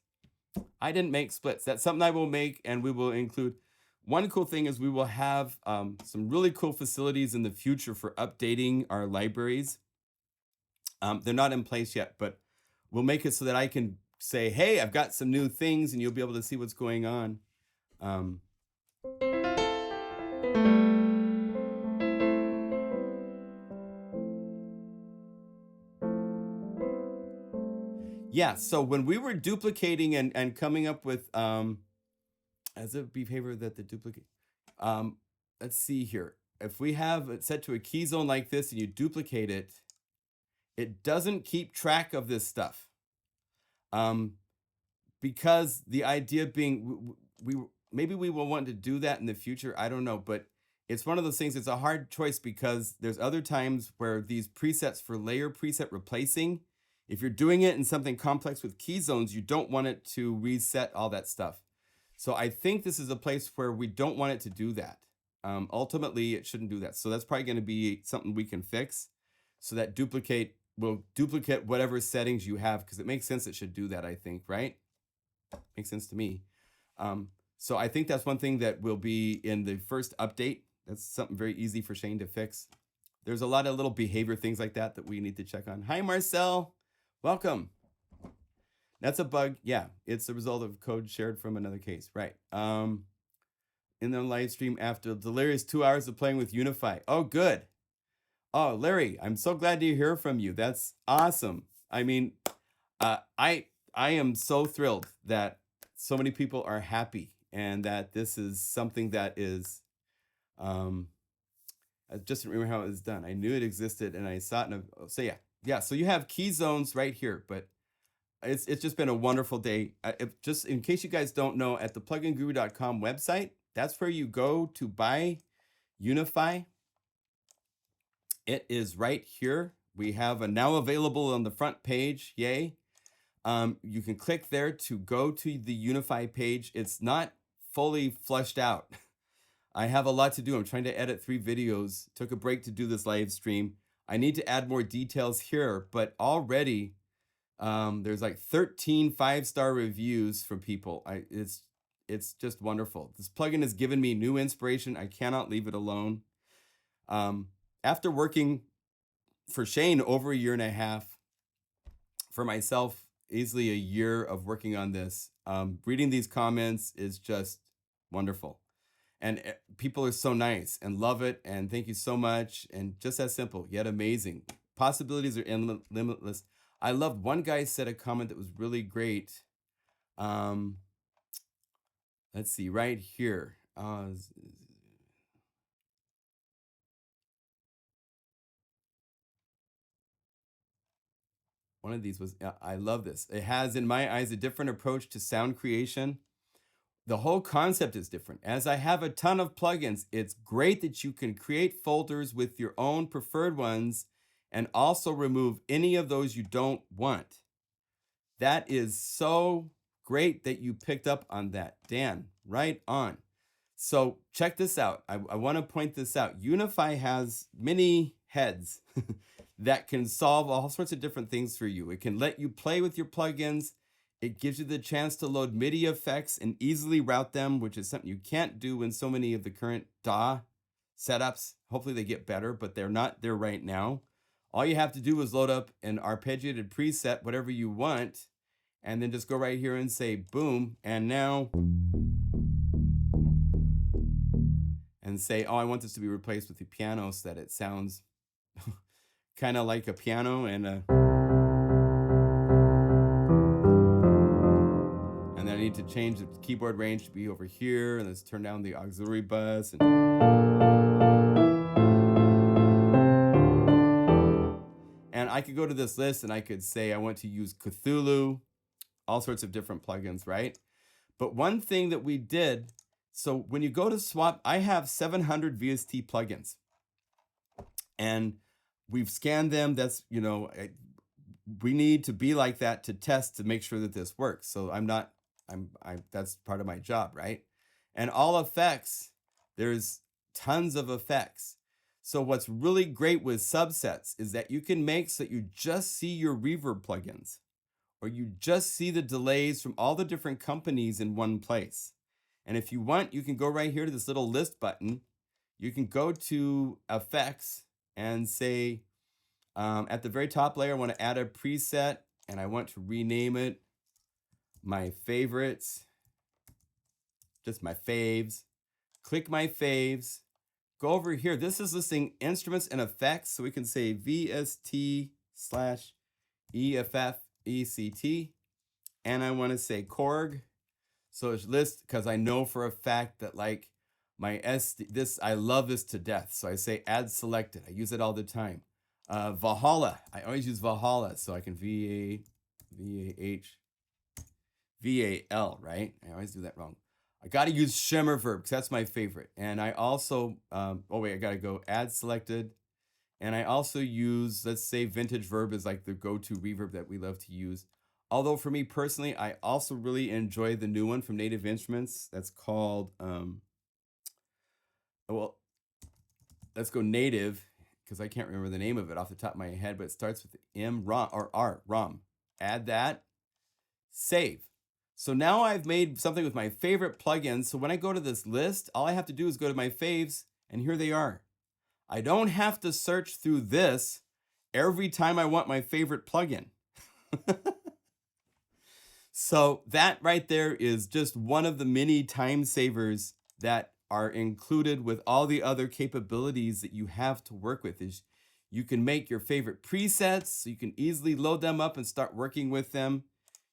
I didn't make splits. That's something I will make and we will include. One cool thing is we will have some really cool facilities in the future for updating our libraries. They're not in place yet, but we'll make it so that I can say, hey, I've got some new things and you'll be able to see what's going on. Yeah, so when we were duplicating and coming up with as a behavior that the duplicate, let's see here. If we have it set to a key zone like this and you duplicate it, it doesn't keep track of this stuff. Because the idea being, maybe we will want to do that in the future. I don't know, but it's one of those things. It's a hard choice because there's other times where these presets for layer preset replacing, if you're doing it in something complex with key zones, you don't want it to reset all that stuff. So I think this is a place where we don't want it to do that. Ultimately, it shouldn't do that. So that's probably going to be something we can fix so that will duplicate whatever settings you have, because it makes sense it should do that, I think, right? Makes sense to me. So I think that's one thing that will be in the first update. That's something very easy for Shane to fix. There's a lot of little behavior things like that we need to check on. Hi, Marcel. Welcome. That's a bug. Yeah, it's the result of code shared from another case. Right. In the live stream after delirious 2 hours of playing with Unify. Oh, good. Oh, Larry, I'm so glad to hear from you. That's awesome. I mean, I am so thrilled that so many people are happy and that this is something that is, I just didn't remember how it was done. I knew it existed and I saw it. So yeah. So you have key zones right here, but it's just been a wonderful day. Just in case you guys don't know, at the pluginguru.com website, that's where you go to buy Unify. It is right here. We have a now available on the front page. Yay. You can click there to go to the Unify page. It's not fully fleshed out. I have a lot to do. I'm trying to edit 3 videos. Took a break to do this live stream. I need to add more details here, but already there's like 13 5-star reviews from people. It's just wonderful. This plugin has given me new inspiration. I cannot leave it alone. After working for Shane over 1.5 years, for myself, easily 1 year of working on this, reading these comments is just wonderful. And people are so nice and love it. And thank you so much. And just as simple, yet amazing. Possibilities are limitless. I loved one guy said a comment that was really great. Let's see, right here. One of these was, I love this. It has, in my eyes, a different approach to sound creation. the whole concept is different. As I have a ton of plugins, it's great that you can create folders with your own preferred ones and also remove any of those you don't want. That is so great that you picked up on that, Dan. Right on. So check this out. I want to point this out. Unify has many heads that can solve all sorts of different things for you. It can let you play with your plugins. It gives you the chance to load MIDI effects and easily route them, which is something you can't do in so many of the current DAW setups. Hopefully they get better, but they're not there right now. All you have to do is load up an arpeggiated preset, whatever you want, and then just go right here and say boom, and now, and say, oh, I want this to be replaced with the piano so that it sounds kind of like a piano, and then I need to change the keyboard range to be over here, and let's turn down the auxiliary bus, and I could go to this list and I could say I want to use Cthulhu, all sorts of different plugins, right? But one thing that we did, so when you go to swap, I have 700 VST plugins, and we've scanned them. That's, we need to be like that to test to make sure that this works. So that's part of my job, right? And all effects, there's tons of effects. So what's really great with subsets is that you can make so that you just see your reverb plugins, or you just see the delays from all the different companies in one place. And if you want, you can go right here to this little list button. You can go to effects and say, at the very top layer, I want to add a preset, and I want to rename it my favorites, just my faves. Click my faves. Go over here. This is listing instruments and effects, so we can say VST/EFFECT, and I want to say Korg. So it's list, because I know for a fact that like my I love this to death. So I say add selected. I use it all the time. Valhalla. I always use Valhalla, so I can VAL, right? I always do that wrong. I got to use Shimmer Verb because that's my favorite. And I also, I got to go add selected. And I also use, let's say Vintage Verb is like the go-to reverb that we love to use. Although for me personally, I also really enjoy the new one from Native Instruments. That's called, let's go Native, because I can't remember the name of it off the top of my head, but it starts with ROM. Add that, save. So now I've made something with my favorite plugins. So when I go to this list, all I have to do is go to my faves, and here they are. I don't have to search through this every time I want my favorite plugin. So that right there is just one of the many time savers that are included with all the other capabilities that you have to work with. Is you can make your favorite presets, so you can easily load them up and start working with them.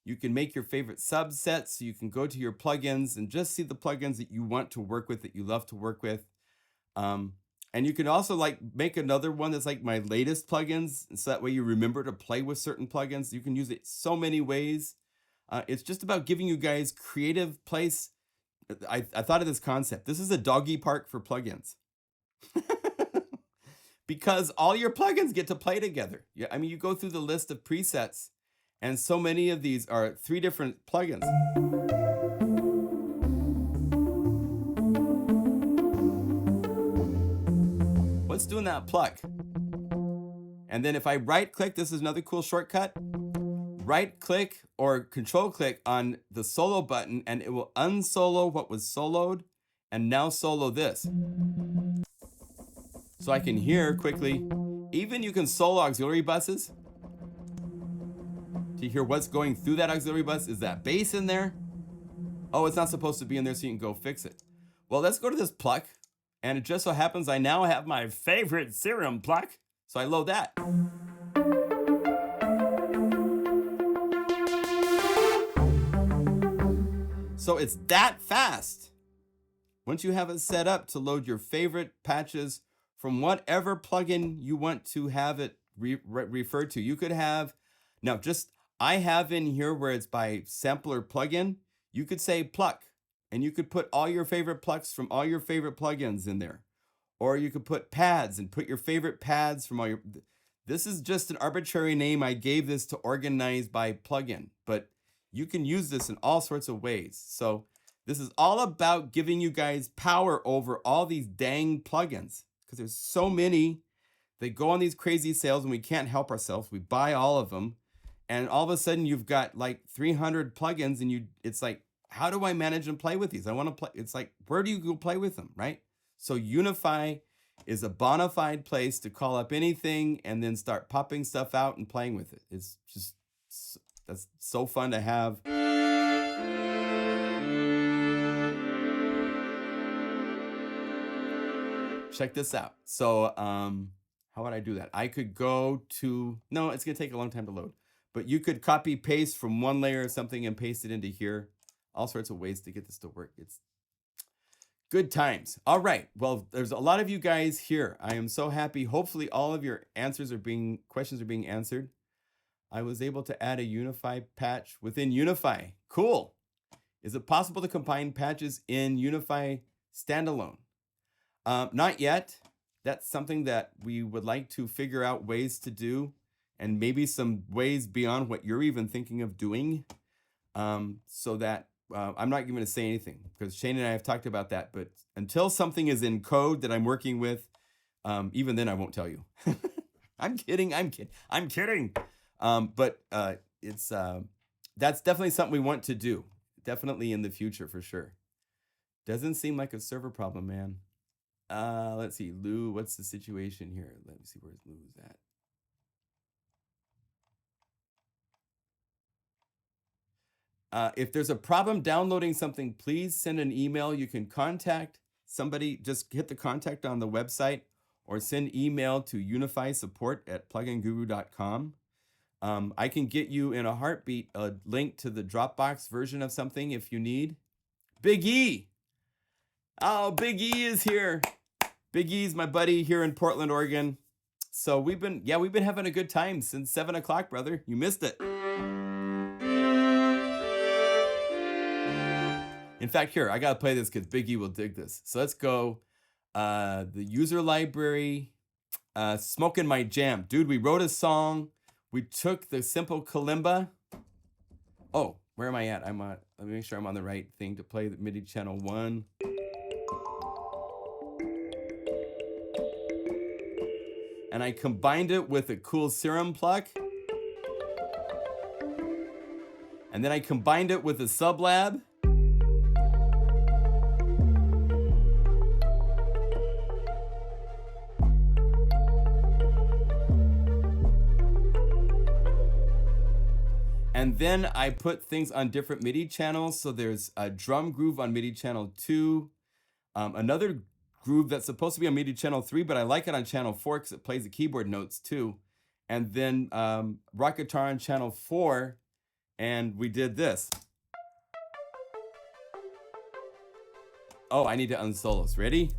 You can make your favorite subsets, so you can go to your plugins and just see the plugins that you want to work with, that you love to work with. And you can also like make another one that's like my latest plugins, so that way you remember to play with certain plugins. You can use it so many ways. It's just about giving you guys creative place. I thought of this concept. This is a doggy park for plugins. Because all your plugins get to play together. Yeah, I mean, you go through the list of presets, and so many of these are 3 different plugins. What's doing that pluck? And then if I right click, this is another cool shortcut. Right click or control click on the solo button, and it will unsolo what was soloed and now solo this. So I can hear quickly. Even you can solo auxiliary buses to hear what's going through that auxiliary bus. Is that bass in there? Oh, it's not supposed to be in there, so you can go fix it. Well, let's go to this pluck, and it just so happens I now have my favorite serum pluck, so I load that. So it's that fast. Once you have it set up to load your favorite patches from whatever plugin you want to have it referred to. You could have, I have in here where it's by sampler plugin, you could say pluck, and you could put all your favorite plugs from all your favorite plugins in there. Or you could put pads and put your favorite pads from all your... This is just an arbitrary name. I gave this to organize by plugin, but you can use this in all sorts of ways. So this is all about giving you guys power over all these dang plugins, because there's so many. They go on these crazy sales and we can't help ourselves. We buy all of them. And all of a sudden you've got like 300 plugins and it's like, how do I manage and play with these? I want to play. It's like, where do you go play with them, right? So Unify is a bona fide place to call up anything and then start popping stuff out and playing with it. It's just, that's so fun to have. Check this out. So how would I do that? I could go to, no, it's gonna take a long time to load, but you could copy paste from one layer or something and paste it into here. All sorts of ways to get this to work. It's good times. All right. Well, there's a lot of you guys here. I am so happy. Hopefully all of your questions are being answered. I was able to add a Unify patch within Unify. Cool. Is it possible to combine patches in Unify standalone? Not yet. That's something that we would like to figure out ways to do, and maybe some ways beyond what you're even thinking of doing, so that I'm not going to say anything, because Shane and I have talked about that. But until something is in code that I'm working with, even then I won't tell you. I'm kidding. But it's that's definitely something we want to do. Definitely in the future for sure. Doesn't seem like a server problem, man. Let's see, Lou. What's the situation here? Let me see, where's Lou's at. If there's a problem downloading something, please send an email. You can contact somebody. Just hit the contact on the website or send email to unifysupport@pluginguru.com. I can get you in a heartbeat a link to the Dropbox version of something if you need. Big E. Oh, Big E is here. Big E's my buddy here in Portland, Oregon. So we've been having a good time since 7 o'clock, brother. You missed it. In fact, here, I gotta play this because Big E will dig this. So let's go. The user library, Smoking My Jam. Dude, we wrote a song. We took the simple kalimba. Oh, where am I at? Let me make sure I'm on the right thing to play the MIDI channel 1. And I combined it with a cool serum pluck. And then I combined it with a sublab. And then I put things on different MIDI channels. So there's a drum groove on MIDI channel 2, another groove that's supposed to be on MIDI channel 3, but I like it on channel 4 because it plays the keyboard notes too. And then rock guitar on channel 4, and we did this. Oh, I need to unsolos. Ready?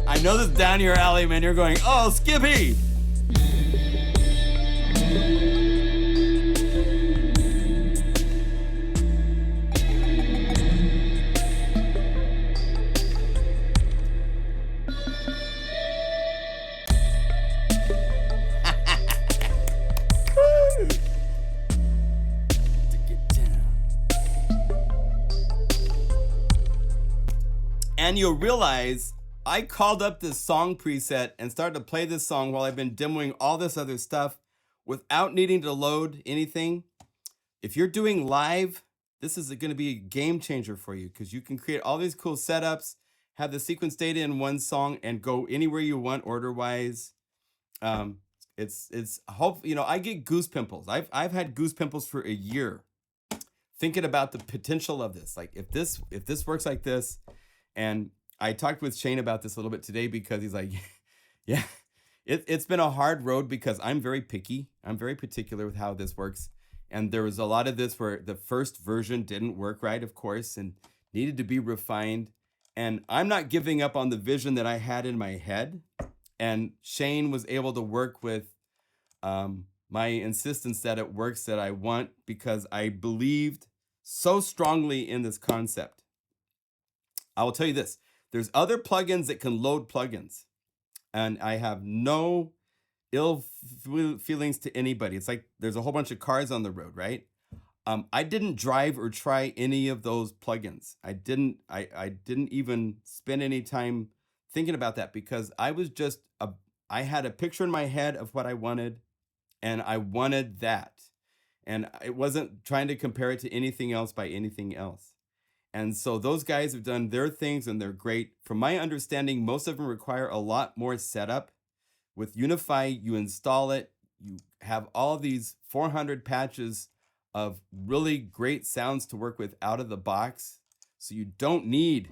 I know this is down your alley, man. You're going, oh, Skippy. And you'll realize I called up this song preset and started to play this song while I've been demoing all this other stuff without needing to load anything. If you're doing live, this is going to be a game changer for you because you can create all these cool setups, have the sequence data in one song, and go anywhere you want order-wise. It's hope, you know, I get goose pimples. I've had goose pimples for a year thinking about the potential of this. Like if this works like this, and I talked with Shane about this a little bit today because he's like, yeah, It's been a hard road because I'm very picky. I'm very particular with how this works. And there was a lot of this where the first version didn't work right, of course, and needed to be refined. And I'm not giving up on the vision that I had in my head. And Shane was able to work with my insistence that it works that I want because I believed so strongly in this concept. I will tell you this. There's other plugins that can load plugins. And I have no ill feelings to anybody. It's like there's a whole bunch of cars on the road, right? I didn't drive or try any of those plugins. I didn't even spend any time thinking about that because I was just I had a picture in my head of what I wanted and I wanted that. And it wasn't trying to compare it to anything else by anything else. And so those guys have done their things and they're great. From my understanding, most of them require a lot more setup. With Unify, you install it, you have all these 400 patches of really great sounds to work with out of the box. So you don't need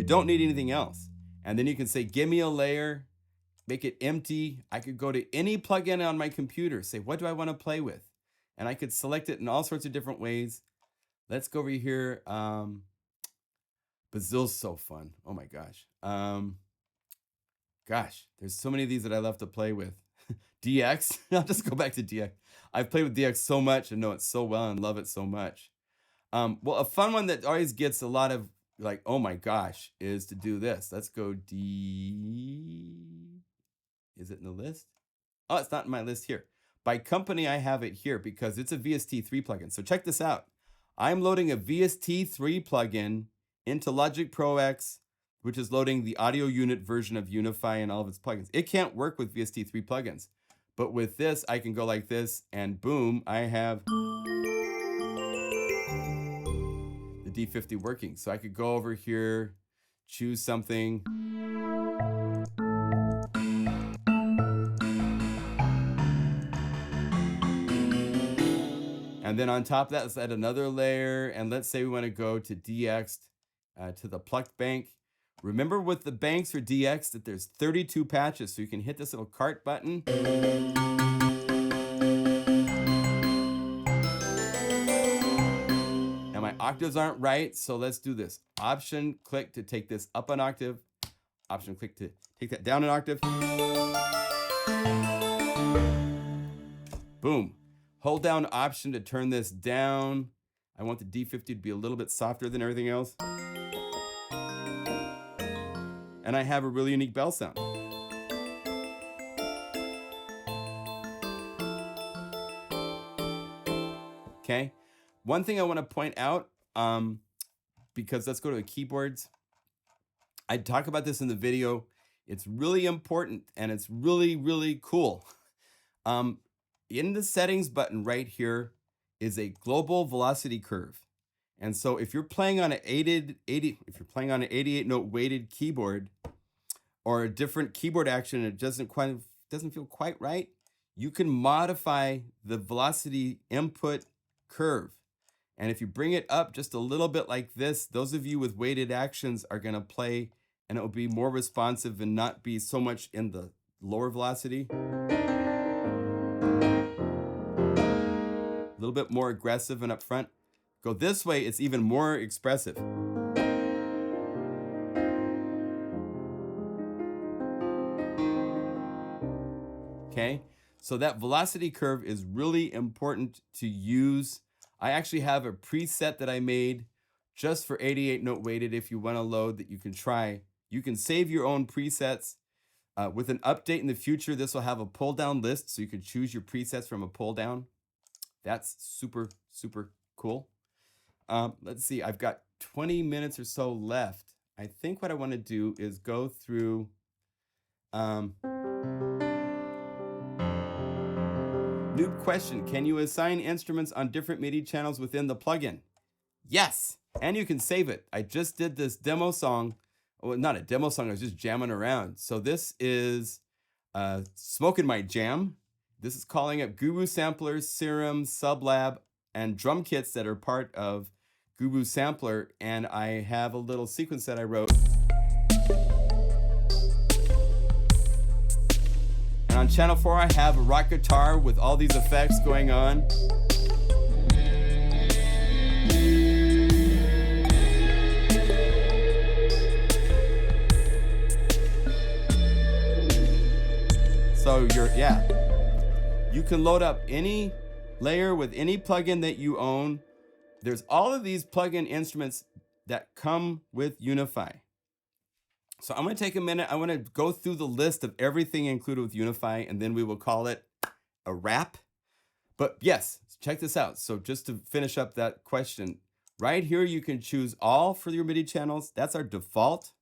anything else. And then you can say, give me a layer, make it empty. I could go to any plugin on my computer, say, what do I want to play with? And I could select it in all sorts of different ways. Let's go over here. Bazill's so fun. Oh my gosh. Gosh, there's so many of these that I love to play with. DX, I'll just go back to DX. I've played with DX so much and know it so well and love it so much. Well, a fun one that always gets a lot of like, oh my gosh, is to do this. Let's go D. Is it in the list? Oh, it's not in my list here. By company, I have it here because it's a VST3 plugin. So check this out. I'm loading a VST3 plugin into Logic Pro X, which is loading the audio unit version of Unify and all of its plugins. It can't work with VST3 plugins, but with this, I can go like this and boom, I have the D50 working. So I could go over here, choose something. And then on top of that, let's add another layer. And let's say we want to go to DX to the plucked bank. Remember with the banks for DX that there's 32 patches. So you can hit this little cart button. And my octaves aren't right. So let's do this. Option click to take this up an octave. Option click to take that down an octave. Boom. Hold down Option to turn this down. I want the D50 to be a little bit softer than everything else. And I have a really unique bell sound. Okay. One thing I want to point out, because let's go to the keyboards. I talk about this in the video. It's really important and it's really, really cool. In the settings button right here is a global velocity curve. And so if you're playing on an 88 note weighted keyboard or a different keyboard action and it doesn't feel quite right, you can modify the velocity input curve. And if you bring it up just a little bit like this, those of you with weighted actions are going to play and it will be more responsive and not be so much in the lower velocity. A little bit more aggressive and upfront. Go this way, it's even more expressive. Okay, so that velocity curve is really important to use. I actually have a preset that I made just for 88 note weighted if you want to load that you can try. You can save your own presets. With an update in the future, this will have a pull down list so you can choose your presets from a pull down. That's super, super cool. Let's see, I've got 20 minutes or so left. I think what I want to do is go through new question. Can you assign instruments on different MIDI channels within the plugin? Yes, and you can save it. I just did this demo song. Well, not a demo song, I was just jamming around. So this is Smoking My Jam. This is calling up Guru samplers, Serum, Sublab, and drum kits that are part of Guru sampler, and I have a little sequence that I wrote. And on channel 4, I have a rock guitar with all these effects going on. So you can load up any layer with any plugin that you own. There's all of these plugin instruments that come with Unify. So I'm going to take a minute. I want to go through the list of everything included with Unify, and then we will call it a wrap. But yes, check this out. So just to finish up that question, right here you can choose all for your MIDI channels. That's our default.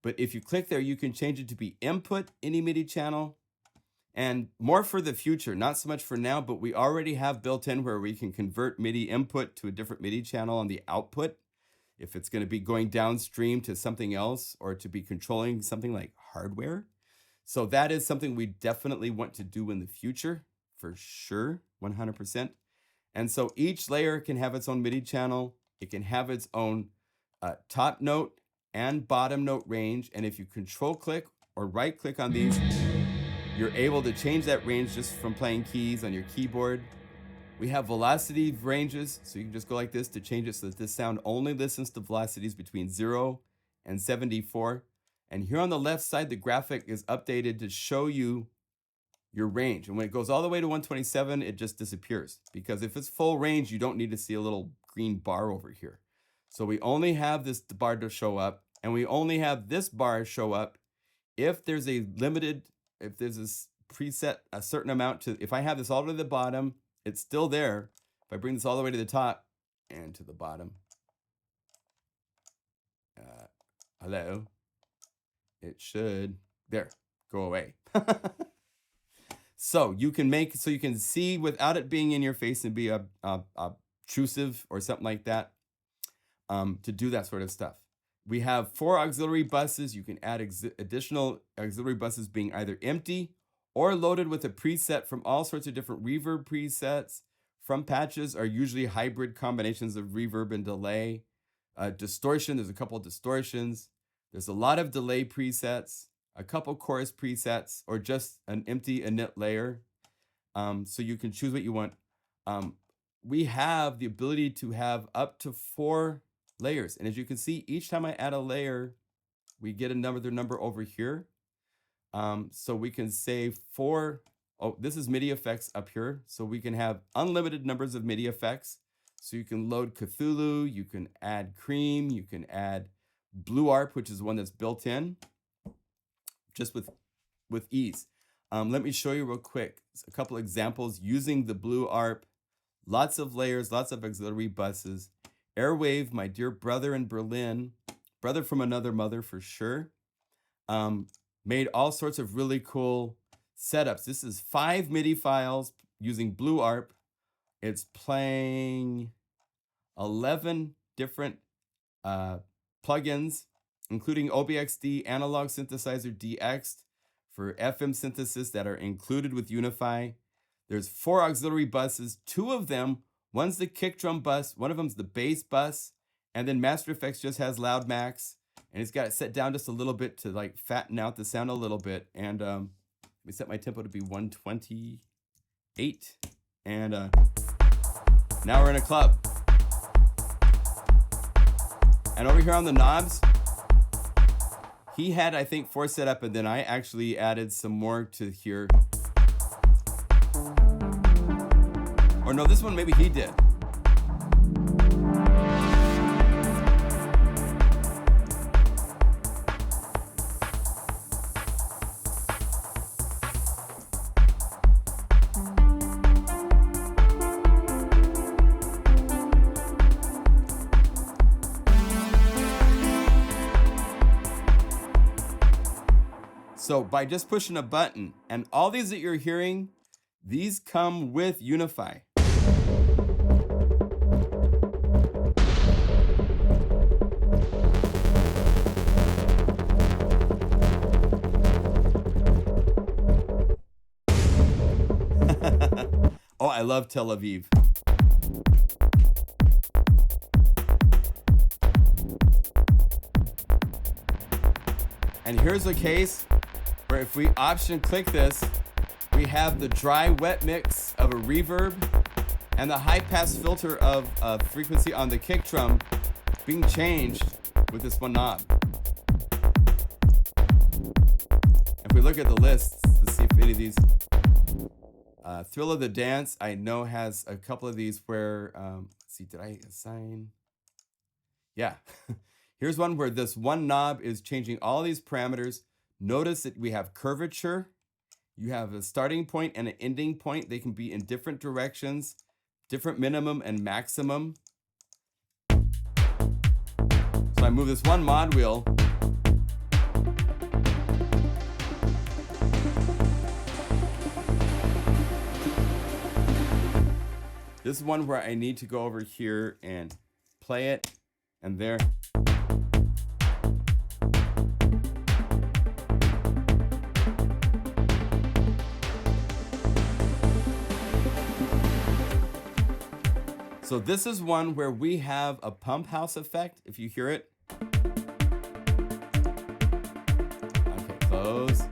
But if you click there, you can change it to be input any MIDI channel. And more for the future, not so much for now, but we already have built in where we can convert MIDI input to a different MIDI channel on the output. If it's going to be going downstream to something else or to be controlling something like hardware. So that is something we definitely want to do in the future, for sure, 100%. And so each layer can have its own MIDI channel. It can have its own top note and bottom note range. And if you control click or right click on these, you're able to change that range just from playing keys on your keyboard. We have velocity ranges, so you can just go like this to change it so that this sound only listens to velocities between 0 and 74. And here on the left side, the graphic is updated to show you your range. And when it goes all the way to 127, it just disappears. Because if it's full range, you don't need to see a little green bar over here. So we only have this bar to show up, and we only have this bar show up if there's a limited, if there's a preset, a certain amount to, if I have this all the way to the bottom, it's still there. If I bring this all the way to the top and to the bottom, hello, it should, there, go away. So you can make, so you can see without it being in your face and be obtrusive or something like that, to do that sort of stuff. We have 4 auxiliary buses. You can add additional auxiliary buses being either empty or loaded with a preset from all sorts of different reverb presets. From patches are usually hybrid combinations of reverb and delay. Distortion, there's a couple of distortions. There's a lot of delay presets, a couple chorus presets, or just an empty init layer. So you can choose what you want. We have the ability to have up to 4 layers. And as you can see, each time I add a layer, we get another number over here. So we can say 4, oh, this is MIDI effects up here. So we can have unlimited numbers of MIDI effects. So you can load Cthulhu, you can add Cream, you can add Blue Arp, which is one that's built in, just with ease. Let me show you real quick a couple examples using the Blue Arp. Lots of layers, lots of auxiliary buses. Airwave, my dear brother in Berlin, brother from another mother for sure, made all sorts of really cool setups. This is 5 MIDI files using Blue Arp. It's playing 11 different plugins, including OBXD, Analog Synthesizer DX for FM synthesis that are included with Unify. There's 4 auxiliary buses, 2 of them, one's the kick drum bus, one of them's the bass bus, and then Master Effects just has Loud Max, and it's got it set down just a little bit to like fatten out the sound a little bit. And we set my tempo to be 128, and now we're in a club. And over here on the knobs, he had, I think, 4 set up, and then I actually added some more to here. Or no, this one maybe he did. So by just pushing a button, and all these that you're hearing, these come with Unify. Oh, I love Tel Aviv. And here's a case where if we option click this, we have the dry wet mix of a reverb and the high pass filter of frequency on the kick drum being changed with this one knob. If we look at the lists to see if any of these, Thrill of the Dance, I know has a couple of these where, let's see, did I assign? Yeah. Here's one where this one knob is changing all these parameters. Notice that we have curvature. You have a starting point and an ending point. They can be in different directions, different minimum and maximum. So I move this one mod wheel. This is one where I need to go over here and play it, and there. So this is one where we have a pump house effect, if you hear it. Okay, close.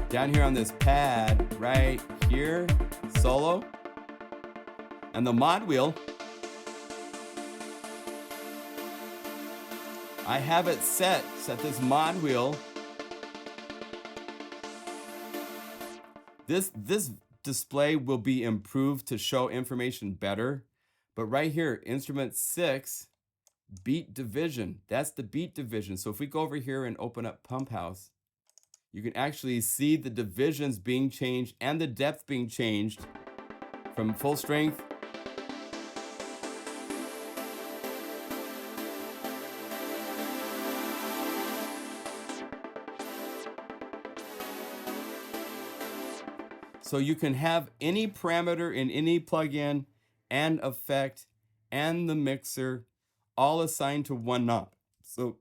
Down here on this pad, right here, solo. And the mod wheel, I have it set this mod wheel. This display will be improved to show information better. But right here, instrument 6, beat division. That's the beat division. So if we go over here and open up Pump House, you can actually see the divisions being changed and the depth being changed from full strength. So you can have any parameter in any plugin and effect and the mixer all assigned to one knob. So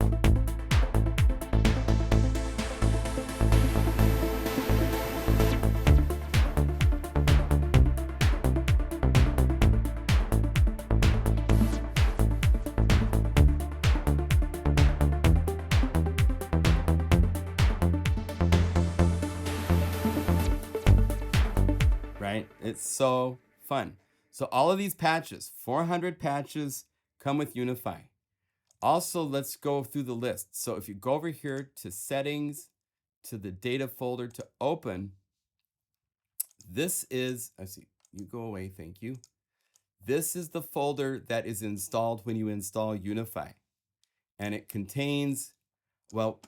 right? It's so fun. So all of these patches, 400 patches, come with Unify. Also, let's go through the list. So if you go over here to settings, to the data folder to open, this is, I see, you go away, thank you. This is the folder that is installed when you install Unify. And it contains, well,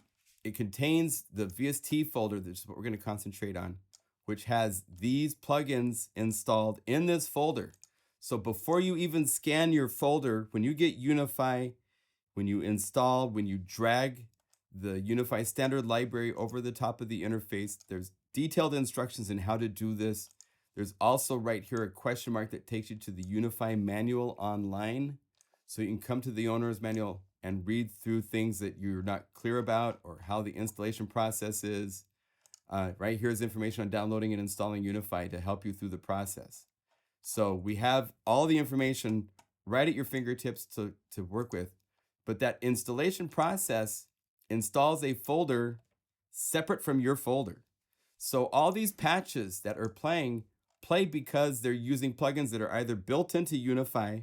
it contains the VST folder, this is what we're going to concentrate on, which has these plugins installed in this folder. So before you even scan your folder, when you get Unify, when you install, when you drag the Unify standard library over the top of the interface, there's detailed instructions on how to do this. There's also right here a question mark that takes you to the Unify manual online. So you can come to the owner's manual and read through things that you're not clear about or how the installation process is. Right here is information on downloading and installing Unify to help you through the process. So we have all the information right at your fingertips to work with. But that installation process installs a folder separate from your folder. So all these patches that are playing play because they're using plugins that are either built into Unify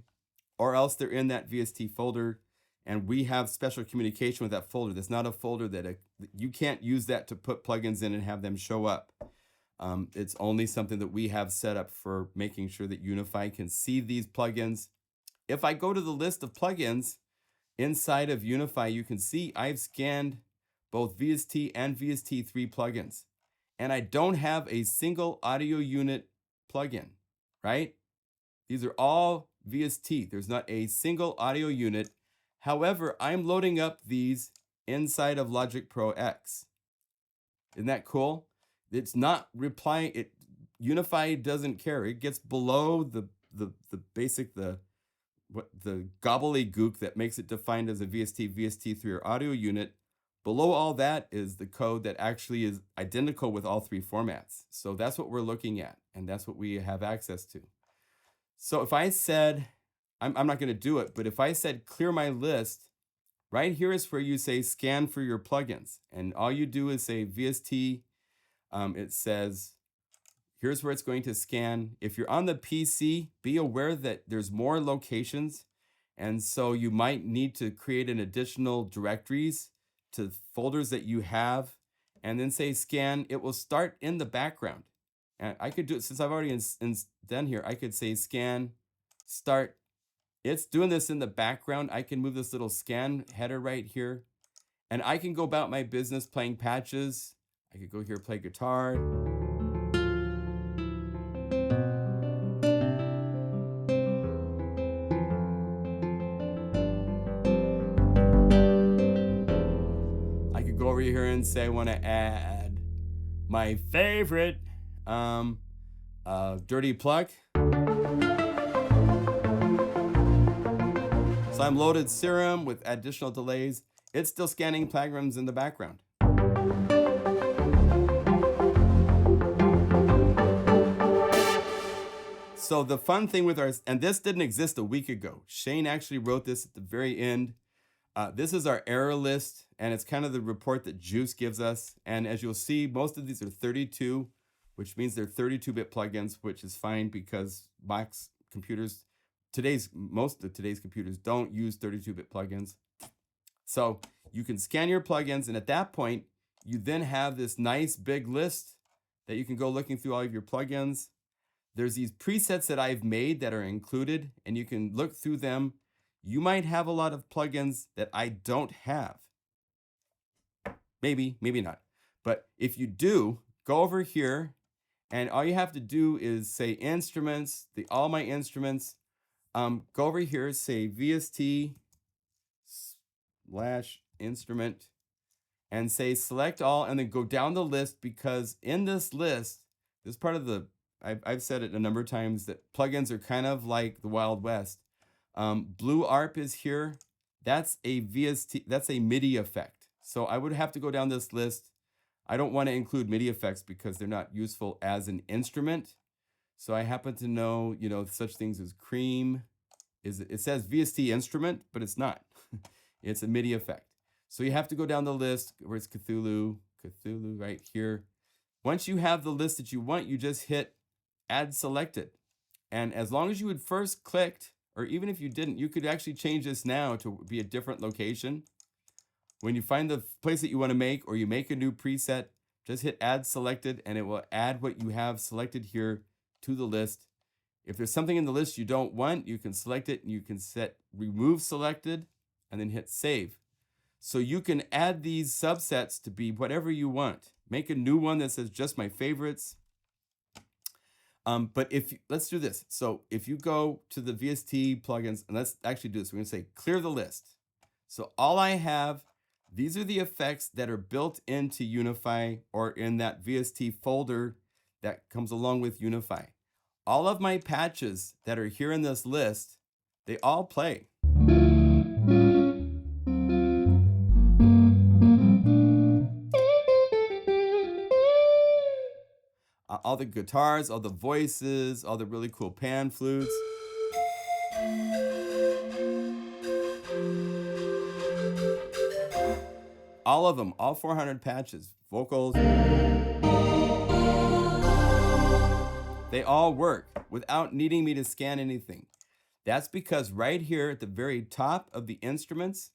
or else they're in that VST folder. And we have special communication with that folder. That's not a folder that you can't use that to put plugins in and have them show up. It's only something that we have set up for making sure that Unify can see these plugins. If I go to the list of plugins inside of Unify, you can see I've scanned both VST and VST3 plugins. And I don't have a single audio unit plugin, right? These are all VST. There's not a single audio unit. However, I'm loading up these inside of Logic Pro X. Isn't that cool? It's not replying. Unify doesn't care. It gets below the basic, the gobbledygook that makes it defined as a VST, VST3 or audio unit. Below all that is the code that actually is identical with all three formats. So that's what we're looking at, and that's what we have access to. So if I said, I'm not going to do it, but if I said clear my list right here is where you say scan for your plugins. And all you do is say VST. It says, here's where it's going to scan. If you're on the PC, be aware that there's more locations. And so you might need to create an additional directories to folders that you have and then say scan. It will start in the background. And I could do it since I've already done here. I could say scan, start. It's doing this in the background. I can move this little scan header right here. And I can go about my business playing patches. I could go here, play guitar. I could go over here and say I want to add my favorite dirty plug. Slime loaded serum with additional delays. It's still scanning plugins in the background. So the fun thing with and this didn't exist a week ago. Shane actually wrote this at the very end. This is our error list, and it's kind of the report that Juice gives us. And as you'll see, most of these are 32, which means they're 32-bit plugins, which is fine because Mac computers, most of today's computers don't use 32-bit plugins. So you can scan your plugins, and at that point, you then have this nice big list that you can go looking through all of your plugins. There's these presets that I've made that are included, and you can look through them. You might have a lot of plugins that I don't have. Maybe, maybe not. But if you do, go over here, and all you have to do is say instruments, all my instruments. Go over here, say VST/instrument, and say select all, and then go down the list, because in this list, this part of the, I've said it a number of times that plugins are kind of like the Wild West. Blue ARP is here. That's a VST, that's a MIDI effect. So I would have to go down this list. I don't want to include MIDI effects because they're not useful as an instrument. So I happen to know, such things as Cream. It says VST instrument, but it's not. It's a MIDI effect. So you have to go down the list where it's Cthulhu right here. Once you have the list that you want, you just hit add selected. And as long as you had first clicked, or even if you didn't, you could actually change this now to be a different location. When you find the place that you want to make, or you make a new preset, just hit add selected, and it will add what you have selected here to the list. If there's something in the list you don't want, you can select it, and you can set remove selected, and then hit save. So you can add these subsets to be whatever you want. Make a new one that says just my favorites. But let's do this. So if you go to the VST plugins, and let's actually do this. We're going to say clear the list. So all I have, these are the effects that are built into Unify, or in that VST folder that comes along with Unify. All of my patches that are here in this list, they all play. All the guitars, all the voices, all the really cool pan flutes. All of them, all 400 patches, vocals. They all work without needing me to scan anything. That's because right here at the very top of the instruments,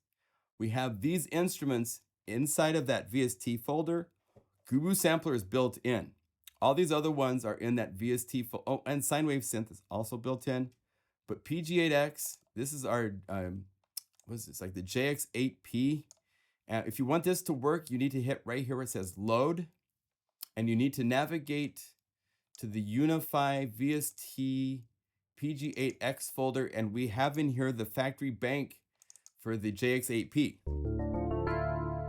we have these instruments inside of that VST folder. Guru Sampler is built in. All these other ones are in that VST folder. Oh, and Sine Wave Synth is also built in. But PG8X, this is our, what is this, like the JX8P. If you want this to work, you need to hit right here where it says load. And you need to navigate to the Unify VST PG8X folder. And we have in here the factory bank for the JX8P.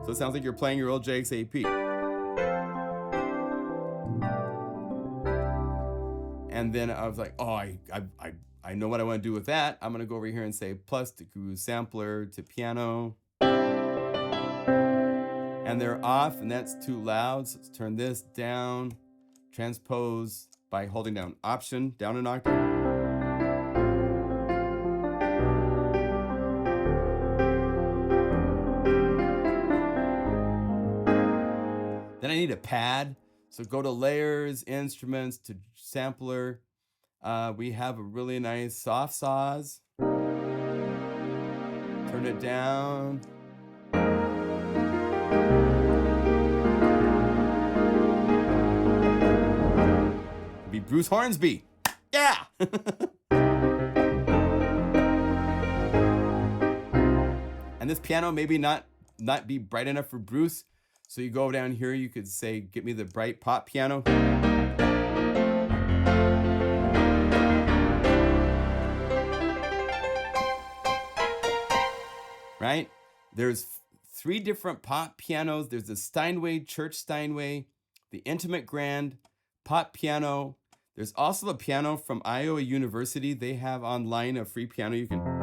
So it sounds like you're playing your old JX8P. And then I was like, oh, I know what I want to do with that. I'm going to go over here and say plus to Guru Sampler to piano. And they're off, and that's too loud. So let's turn this down. Transpose by holding down Option, down an octave. pad. So go to layers, instruments, to sampler. We have a really nice soft saws. Turn it down. Be Bruce Hornsby. Yeah. And this piano maybe not be bright enough for Bruce. So you go down here, you could say, get me the bright pop piano. Right? There's 3 different pop pianos. There's the Steinway, Church Steinway, the Intimate Grand, pop piano. There's also a piano from Iowa University. They have online a free piano you can.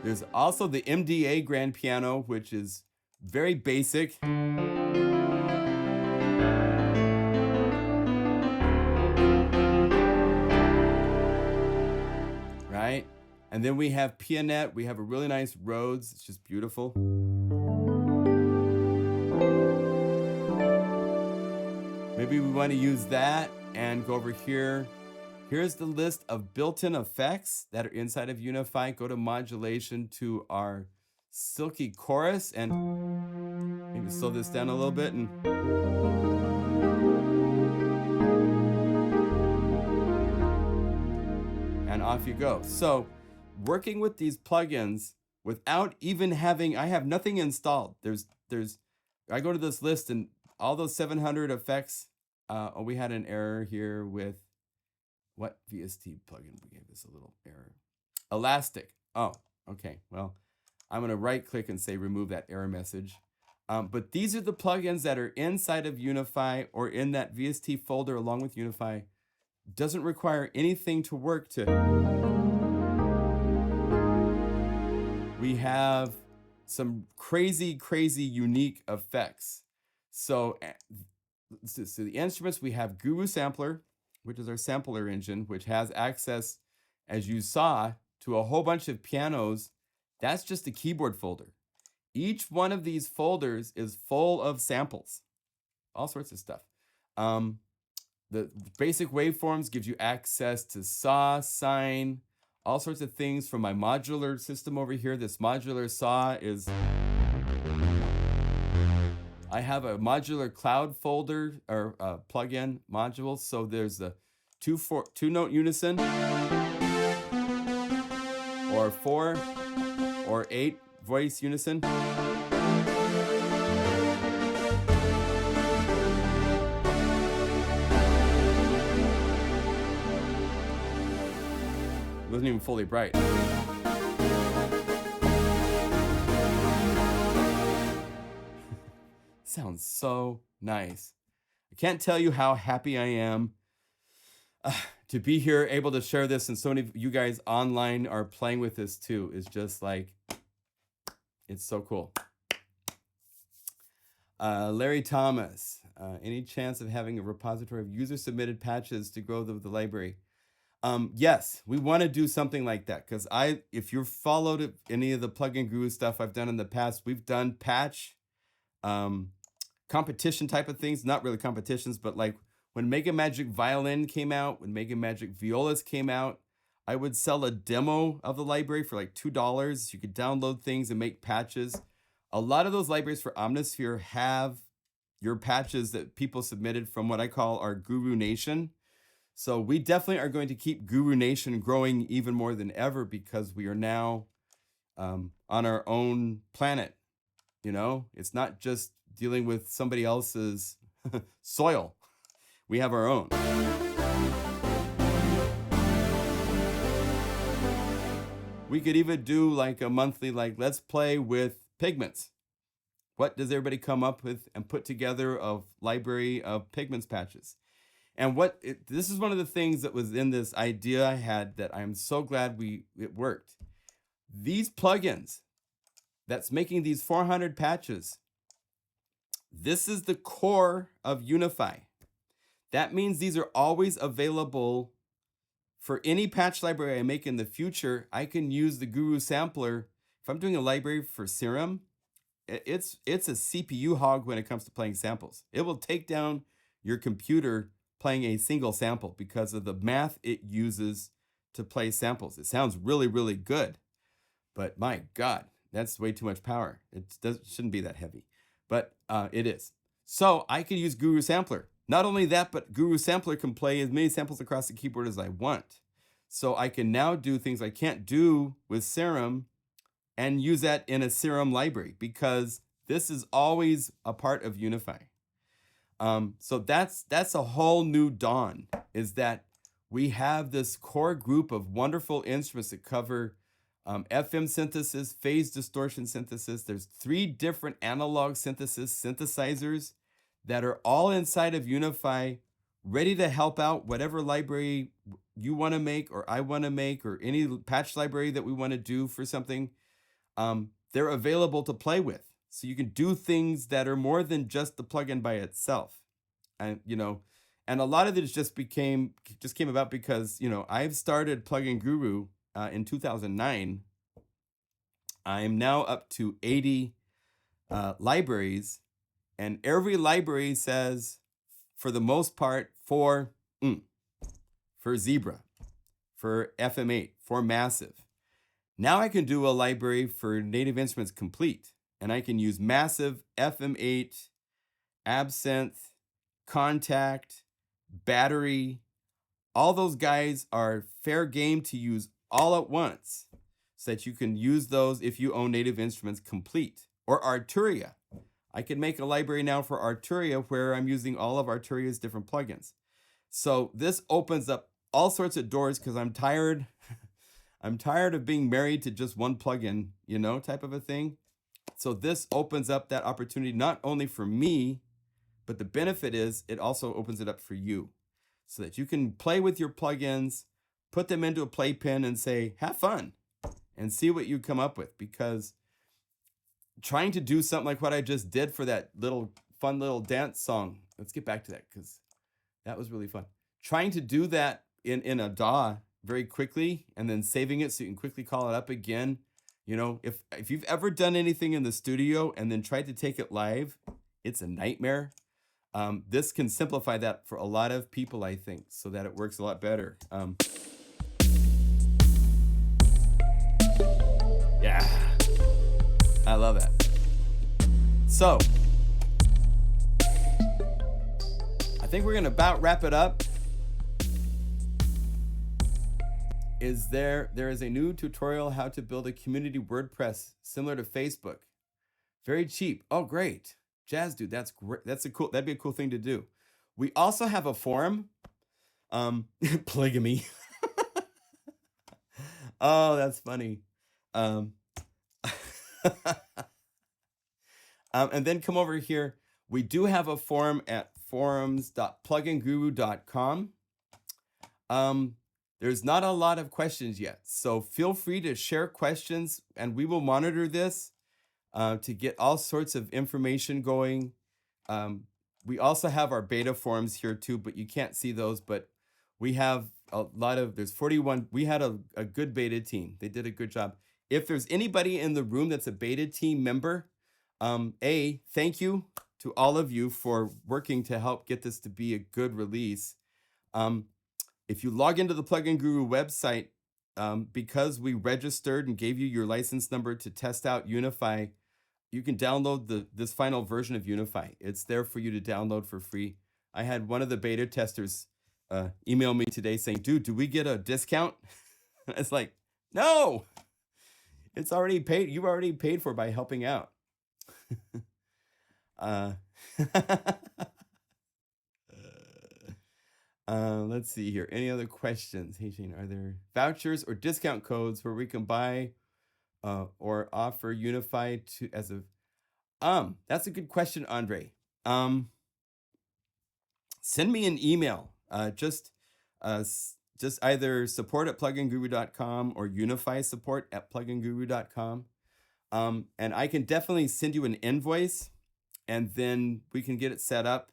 There's also the MDA grand piano, which is very basic. Right? And then we have Pianet. We have a really nice Rhodes. It's just beautiful. Maybe we want to use that and go over here. Here's the list of built-in effects that are inside of Unify. Go to modulation to our silky chorus and maybe slow this down a little bit and off you go. So working with these plugins without even having, I have nothing installed. I go to this list and all those 700 effects. Oh, we had an error here with what VST plugin? We gave this a little error. Elastic. Oh, okay. Well, I'm going to right click and say remove that error message. But these are the plugins that are inside of Unify or in that VST folder along with Unify. Doesn't require anything to work to. We have some crazy, crazy unique effects. So the instruments, we have Guru Sampler, which is our sampler engine, which has access, as you saw, to a whole bunch of pianos. That's just a keyboard folder. Each one of these folders is full of samples, all sorts of stuff. The basic waveforms gives you access to saw, sine, all sorts of things from my modular system over here. This modular saw is, I have a modular cloud folder or plugin module. So there's the 2-note unison, or 4 or 8 voice unison. It wasn't even fully bright. Sounds so nice. I can't tell you how happy I am to be here, able to share this, and so many of you guys online are playing with this too. It's just like, it's so cool. Larry Thomas, any chance of having a repository of user-submitted patches to grow the library? Yes, we want to do something like that, because if you've followed any of the plugin guru stuff I've done in the past, we've done patch competition type of things, not really competitions, but like when Mega Magic Violin came out, when Mega Magic Violas came out, I would sell a demo of the library for like $2. You could download things and make patches. A lot of those libraries for Omnisphere have your patches that people submitted from what I call our Guru Nation. So we definitely are going to keep Guru Nation growing even more than ever, because we are now on our own planet. You know, it's not just dealing with somebody else's soil. We have our own. We could even do like a monthly, like, let's play with pigments. What does everybody come up with and put together of library of pigments patches? And this is one of the things that was in this idea I had that I'm so glad it worked. These plugins that's making these 400 patches, this is the core of Unify. That means these are always available for any patch library I make in the future. I can use the Guru sampler. If if I'm doing a library for Serum, it's a CPU hog when it comes to playing samples. It will take down your computer playing a single sample because of the math it uses to play samples. It sounds really, really good, but my God, that's way too much power. Shouldn't be that heavy, but it is. So I can use Guru Sampler. Not only that, but Guru Sampler can play as many samples across the keyboard as I want. So I can now do things I can't do with Serum and use that in a Serum library because this is always a part of Unify. So that's a whole new dawn, is that we have this core group of wonderful instruments that cover FM synthesis, phase distortion synthesis. There's 3 different analog synthesis synthesizers that are all inside of Unify, ready to help out whatever library you want to make or I want to make, or any patch library that we want to do for something. They're available to play with. So you can do things that are more than just the plugin by itself. And, and a lot of it just came about because, I've started Plugin Guru in 2009. I'm now up to 80 libraries, and every library says, for the most part, for Zebra, for FM8, for Massive. Now I can do a library for Native Instruments Complete, and I can use Massive, FM8, Absinthe, Contact, Battery. All those guys are fair game to use all at once, so that you can use those if you own Native Instruments Complete. Or Arturia. I can make a library now for Arturia where I'm using all of Arturia's different plugins. So this opens up all sorts of doors because I'm tired. I'm tired of being married to just one plugin, type of a thing. So this opens up that opportunity not only for me, but the benefit is it also opens it up for you so that you can play with your plugins, put them into a playpen and say, have fun and see what you come up with. Because trying to do something like what I just did for that fun little dance song. Let's get back to that because that was really fun. Trying to do that in a DAW very quickly and then saving it so you can quickly call it up again. If you've ever done anything in the studio and then tried to take it live, it's a nightmare. This can simplify that for a lot of people, I think, so that it works a lot better. Yeah, I love that. So, I think we're gonna about wrap it up. There is a new tutorial how to build a community WordPress similar to Facebook. Very cheap. Oh, great. Jazz dude, that's great. That'd be a cool thing to do. We also have a forum. Polygamy. Oh, that's funny. And then come over here. We do have a forum at forums.pluginguru.com. There's not a lot of questions yet, so feel free to share questions, and we will monitor this to get all sorts of information going. We also have our beta forums here too, but you can't see those. But we have there's 41. We had a good beta team. They did a good job. If there's anybody in the room that's a beta team member, thank you to all of you for working to help get this to be a good release. If you log into the Plugin Guru website, because we registered and gave you your license number to test out Unify, you can download this final version of Unify. It's there for you to download for free. I had one of the beta testers email me today saying, dude, do we get a discount? It's like, no, it's already paid. You already paid for by helping out. Let's see here. Any other questions? Hey, Shane, are there vouchers or discount codes where we can buy or offer Unify to as a that's a good question, Andre. Send me an email. Just either support@pluginguru.com or Unify support@pluginguru.com. And I can definitely send you an invoice and then we can get it set up.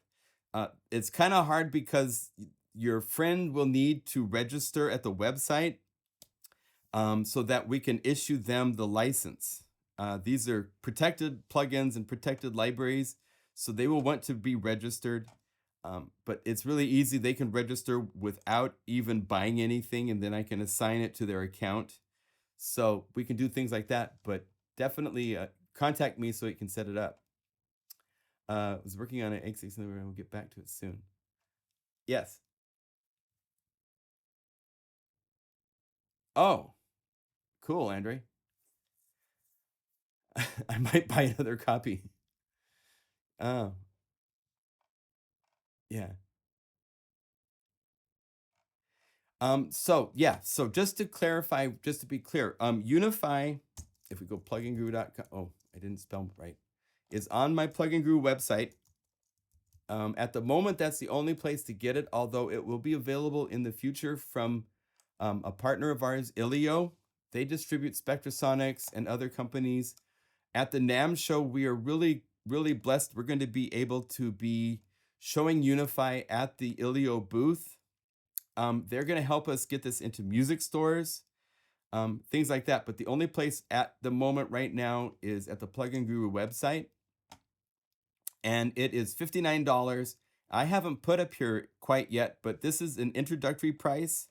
It's kind of hard because your friend will need to register at the website so that we can issue them the license. These are protected plugins and protected libraries, so they will want to be registered. But it's really easy. They can register without even buying anything, and then I can assign it to their account. So we can do things like that, but definitely contact me so you can set it up. I was working on an x86 and we'll get back to it soon. Yes. Oh, cool, Andre. I might buy another copy. Oh, yeah. So yeah, so just to clarify, just to be clear, Unify, if we go pluginguru.com, oh, I didn't spell right, is on my Plugin Guru website. At the moment, that's the only place to get it, although it will be available in the future from a partner of ours, Ilio. They distribute Spectrasonics and other companies. At the NAMM show, we are really, really blessed. We're going to be able to be showing Unify at the Ilio booth. They're going to help us get this into music stores, things like that. But the only place at the moment right now is at the Plugin Guru website. And it is $59. I haven't put up here quite yet, but this is an introductory price.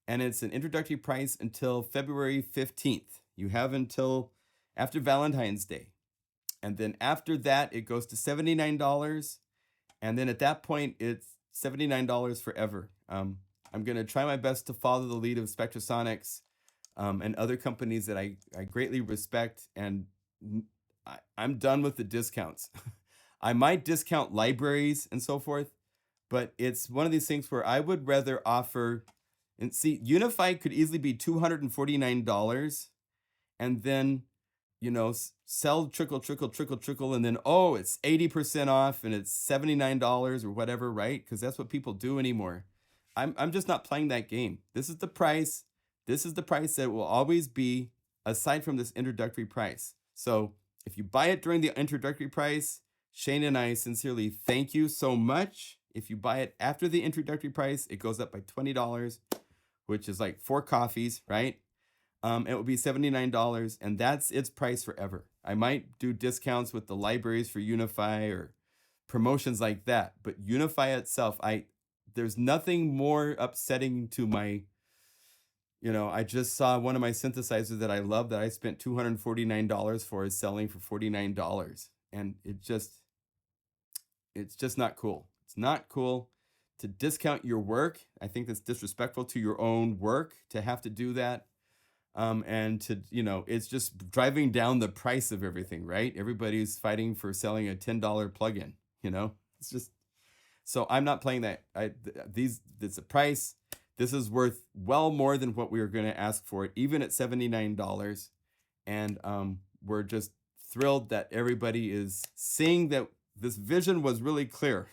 And it's an introductory price until February 15th. You have until after Valentine's Day. And then after that, it goes to $79. And then at that point, it's $79 forever. I'm going to try my best to follow the lead of Spectrasonics and other companies that I greatly respect. And I'm done with the discounts. I might discount libraries and so forth, but it's one of these things where I would rather offer, and see, Unify could easily be $249, and then, you know, sell trickle, and then, oh, it's 80% off and it's $79 or whatever, right? Because that's what people do anymore. I'm just not playing that game. This is the price. This is the price that will always be, aside from this introductory price. So if you buy it during the introductory price, Shane and I sincerely thank you so much. If you buy it after the introductory price, it goes up by $20, which is like 4 coffees, right? It will be $79, and that's its price forever. I might do discounts with the libraries for Unify or promotions like that, but Unify itself, there's nothing more upsetting to my, you know, I just saw one of my synthesizers that I love that I spent $249 for is selling for $49. And it's just not cool. It's not cool to discount your work. I think that's disrespectful to your own work to have to do that. And to, you know, it's just driving down the price of everything, right? Everybody's fighting for selling a $10 plugin, you know? It's just, so I'm not playing that. It's a price. This is worth well more than what we were going to ask for it, even at $79. And we're just thrilled that everybody is seeing that this vision was really clear.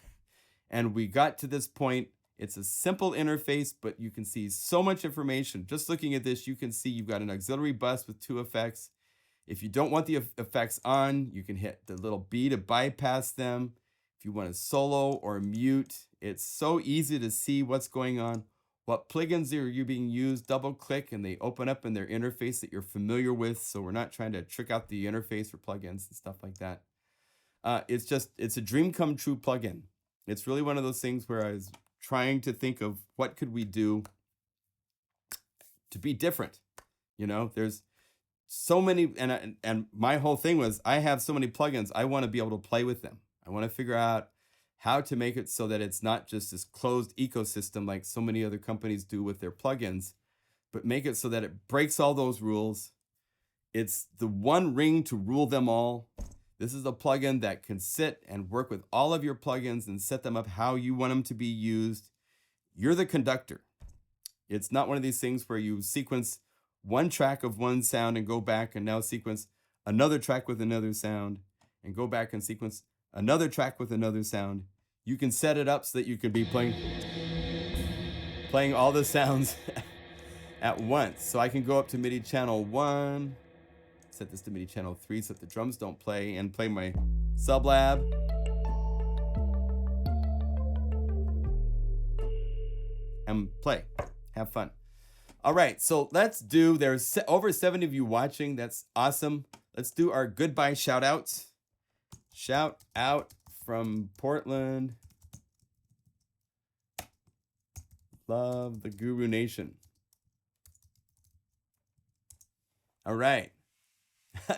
And we got to this point. It's a simple interface, but you can see so much information. Just looking at this, you can see you've got an auxiliary bus with 2 effects. If you don't want the effects on, you can hit the little B to bypass them. If you want to solo or mute, it's so easy to see what's going on. What plugins are you being used? Double click and they open up in their interface that you're familiar with. So we're not trying to trick out the interface for plugins and stuff like that. It's a dream come true plugin. It's really one of those things where I was trying to think of what could we do to be different. You know, there's so many, and my whole thing was I have so many plugins. I want to be able to play with them. I want to figure out how to make it so that it's not just this closed ecosystem like so many other companies do with their plugins, but make it so that it breaks all those rules. It's the one ring to rule them all. This is a plugin that can sit and work with all of your plugins and set them up how you want them to be used. You're the conductor. It's not one of these things where you sequence one track of one sound and go back and now sequence another track with another sound and go back and sequence another track with another sound. You can set it up so that you can be playing all the sounds at once. So I can go up to MIDI channel 1, set this to MIDI channel 3 so that the drums don't play, and play my sublab. And play. Have fun. All right, so let's do, there's over 70 of you watching. That's awesome. let's do our goodbye shout outs. Shout out from Portland. Love the Guru Nation. All right.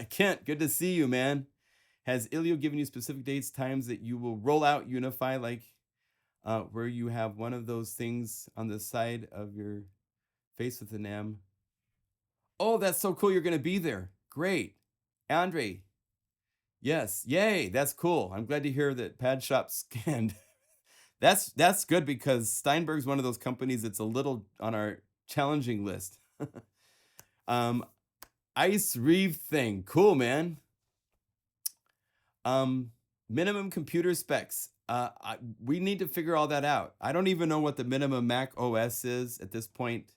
Kent, good to see you, man. Has Ilio given you specific dates, times that you will roll out Unify, like where you have one of those things on the side of your face with an M? Oh, that's so cool. You're going to be there. Great. Andre. Yes. Yay. That's cool. I'm glad to hear that Pad Shop scanned. That's good because Steinberg's one of those companies that's a little on our challenging list. Ice Reeve thing. Cool, man. Minimum computer specs. We need to figure all that out. I don't even know what the minimum Mac OS is at this point.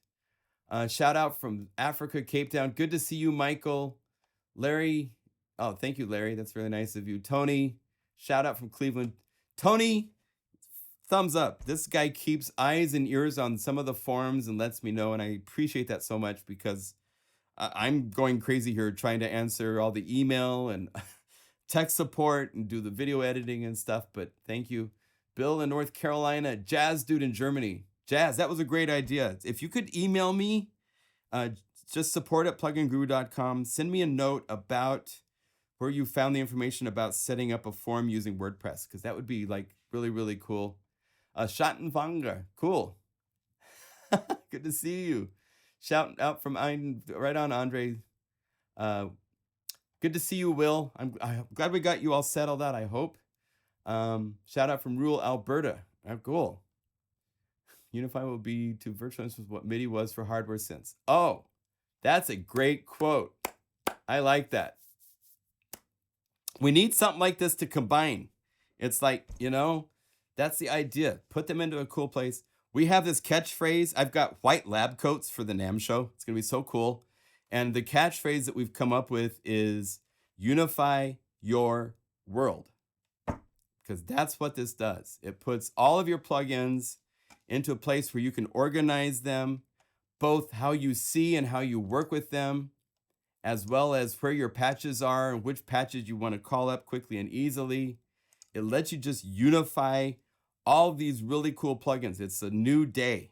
Shout out from Africa, Cape Town. Good to see you, Michael. Larry. Oh, thank you, Larry. That's really nice of you. Tony. Shout out from Cleveland. Tony, thumbs up. This guy keeps eyes and ears on some of the forums and lets me know, and I appreciate that so much because I'm going crazy here trying to answer all the email and tech support and do the video editing and stuff, but thank you. Bill in North Carolina, Jazz Dude in Germany. Jazz, that was a great idea. If you could email me, just support@pluginguru.com. Send me a note about where you found the information about setting up a form using WordPress, because that would be like really, really cool. Schattenwanger, cool. Good to see you. Shout out from right on, Andre. Good to see you, Will. I'm glad we got you all settled out, I hope. Shout out from rural Alberta. Cool. Unify will be to virtual instance what MIDI was for hardware synths. Oh, that's a great quote. I like that. We need something like this to combine. It's like, that's the idea. Put them into a cool place. We have this catchphrase. I've got white lab coats for the NAMM show. It's going to be so cool. And the catchphrase that we've come up with is unify your world. Because that's what this does. It puts all of your plugins into a place where you can organize them, both how you see and how you work with them, as well as where your patches are and which patches you want to call up quickly and easily. It lets you just unify all these really cool plugins. It's a new day.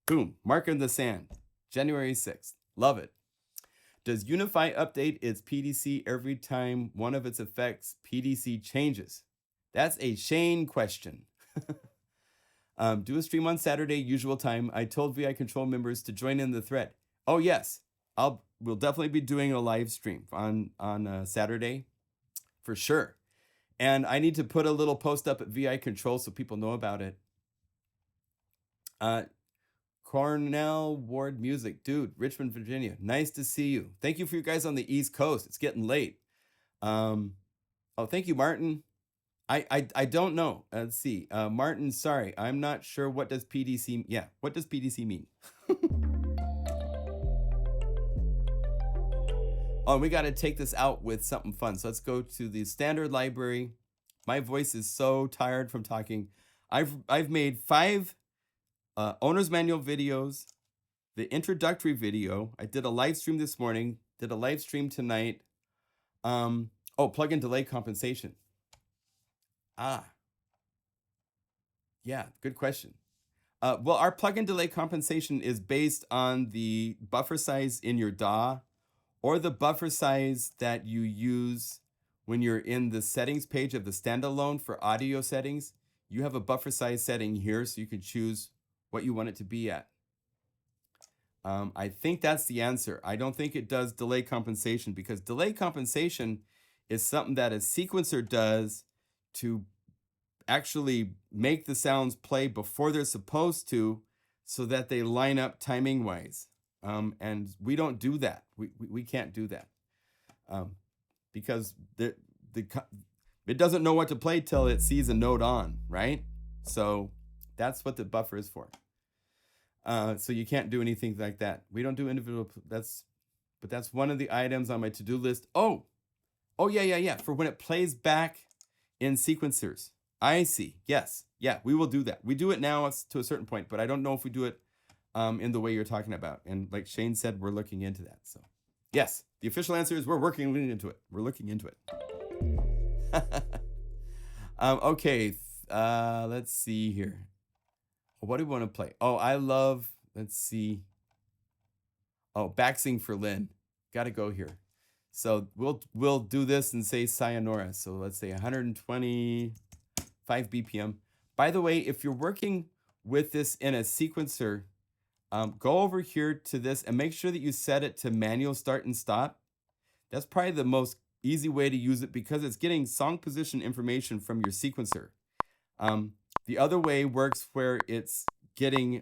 Boom, mark in the sand, January 6th. Love it. Does Unify update its PDC every time one of its effects PDC changes? That's a Shane question. Do a stream on Saturday, usual time. I told VI Control members to join in the thread. Oh yes, we'll definitely be doing a live stream on Saturday, for sure. And I need to put a little post up at VI Control so people know about it. Cornell Ward Music, dude, Richmond, Virginia. Nice to see you. Thank you for you guys on the East Coast. It's getting late. Oh, thank you, Martin. I don't know. Let's see. Martin, sorry, I'm not sure. What does PDC? Yeah, what does PDC mean? Oh, we got to take this out with something fun. So let's go to the standard library. My voice is so tired from talking. I've made 5 owner's manual videos, the introductory video. I did a live stream this morning, did a live stream tonight. Oh, plugin delay compensation. Yeah, good question. Well, our plugin delay compensation is based on the buffer size in your DAW or the buffer size that you use when you're in the settings page of the standalone for audio settings. You have a buffer size setting here, so you can choose what you want it to be at. I think that's the answer. I don't think it does delay compensation, because delay compensation is something that a sequencer does to actually make the sounds play before they're supposed to, so that they line up timing wise. And we don't do that. We can't do that because it doesn't know what to play till it sees a note on, right? So that's what the buffer is for. So you can't do anything like that. We don't do individual. But that's one of the items on my to-do list. Oh, yeah. For when it plays back in sequencers. I see. Yes. Yeah, we will do that. We do it now to a certain point, but I don't know if we do it in the way you're talking about. And like Shane said, we're looking into that. So yes, The official answer is we're looking into it. We're looking into it. Okay, let's see here. What do we want to play? Oh, I love, let's see. Oh, Baxing for Lynn. Got to go here. So we'll do this and say sayonara. So let's say 125 BPM. By the way, if you're working with this in a sequencer, go over here to this and make sure that you set it to manual start and stop. That's probably the most easy way to use it because it's getting song position information from your sequencer. The other way works where it's getting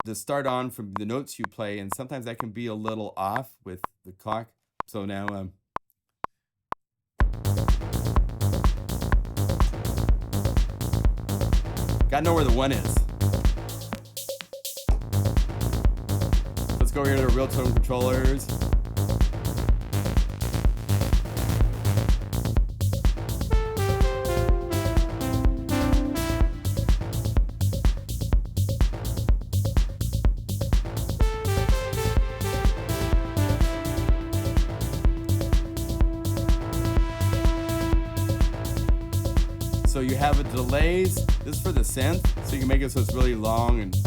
the start on from the notes you play, and sometimes that can be a little off with the clock. So now gotta know where the 1 is. Let's go here to the real tone controllers. So you have a delays. This is for the synth, so you can make it so it's really long and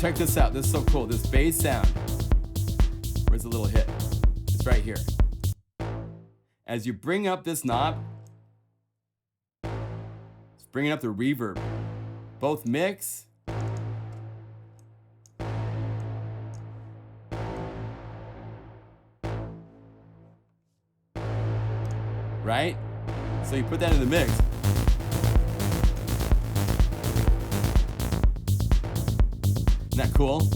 check this out. This is so cool. This bass sound. Where's the little hit? It's right here. As you bring up this knob, it's bringing up the reverb. Both mix. Right? So you put that in the mix. Isn't that cool?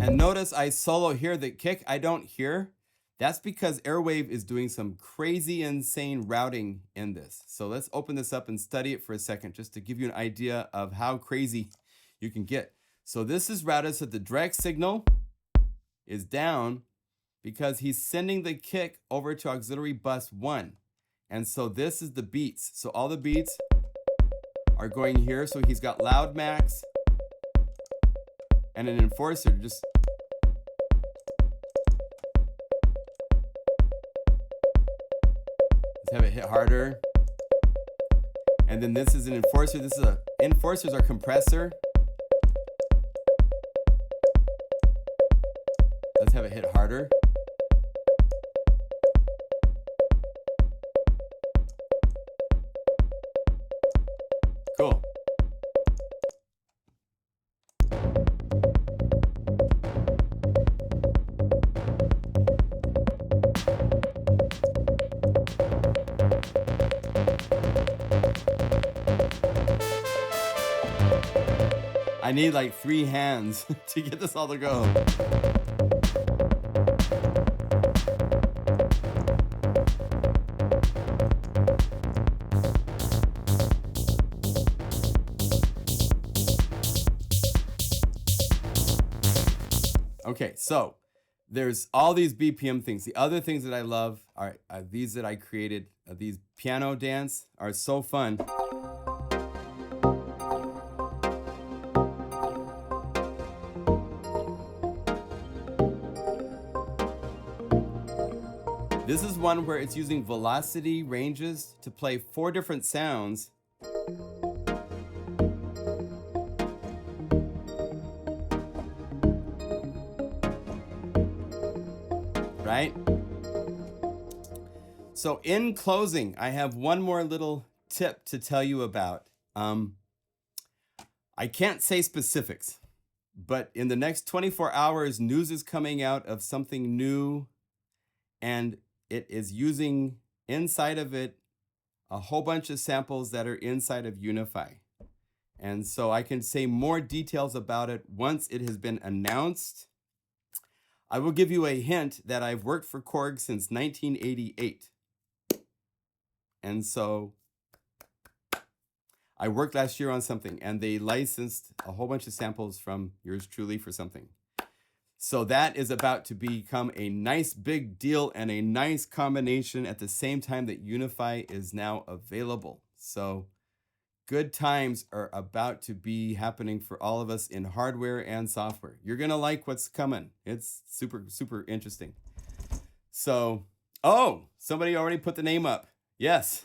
And notice I solo here, the kick I don't hear. That's because Airwave is doing some crazy, insane routing in this. So let's open this up and study it for a second, just to give you an idea of how crazy you can get. So this is routed so the direct signal is down because he's sending the kick over to auxiliary bus 1. And so this is the beats. So all the beats are going here. So he's got loud max and an enforcer. Just have it hit harder. And then this is an enforcer. This is a enforcer's our compressor. Let's have it hit harder. Cool. I need like 3 hands to get this all to go. Okay, so there's all these BPM things. The other things that I love are these that I created. These piano dance are so fun. This is one where it's using velocity ranges to play 4 different sounds. Right? So in closing, I have one more little tip to tell you about. I can't say specifics, But in the next 24 hours, news is coming out of something new, and it is using inside of it a whole bunch of samples that are inside of Unify. And so I can say more details about it once it has been announced. I will give you a hint that I've worked for Korg since 1988. And so I worked last year on something, and they licensed a whole bunch of samples from yours truly for something. So that is about to become a nice big deal and a nice combination at the same time that Unify is now available. So good times are about to be happening for all of us in hardware and software. You're going to like what's coming. It's super, super interesting. So, oh, somebody already put the name up. Yes.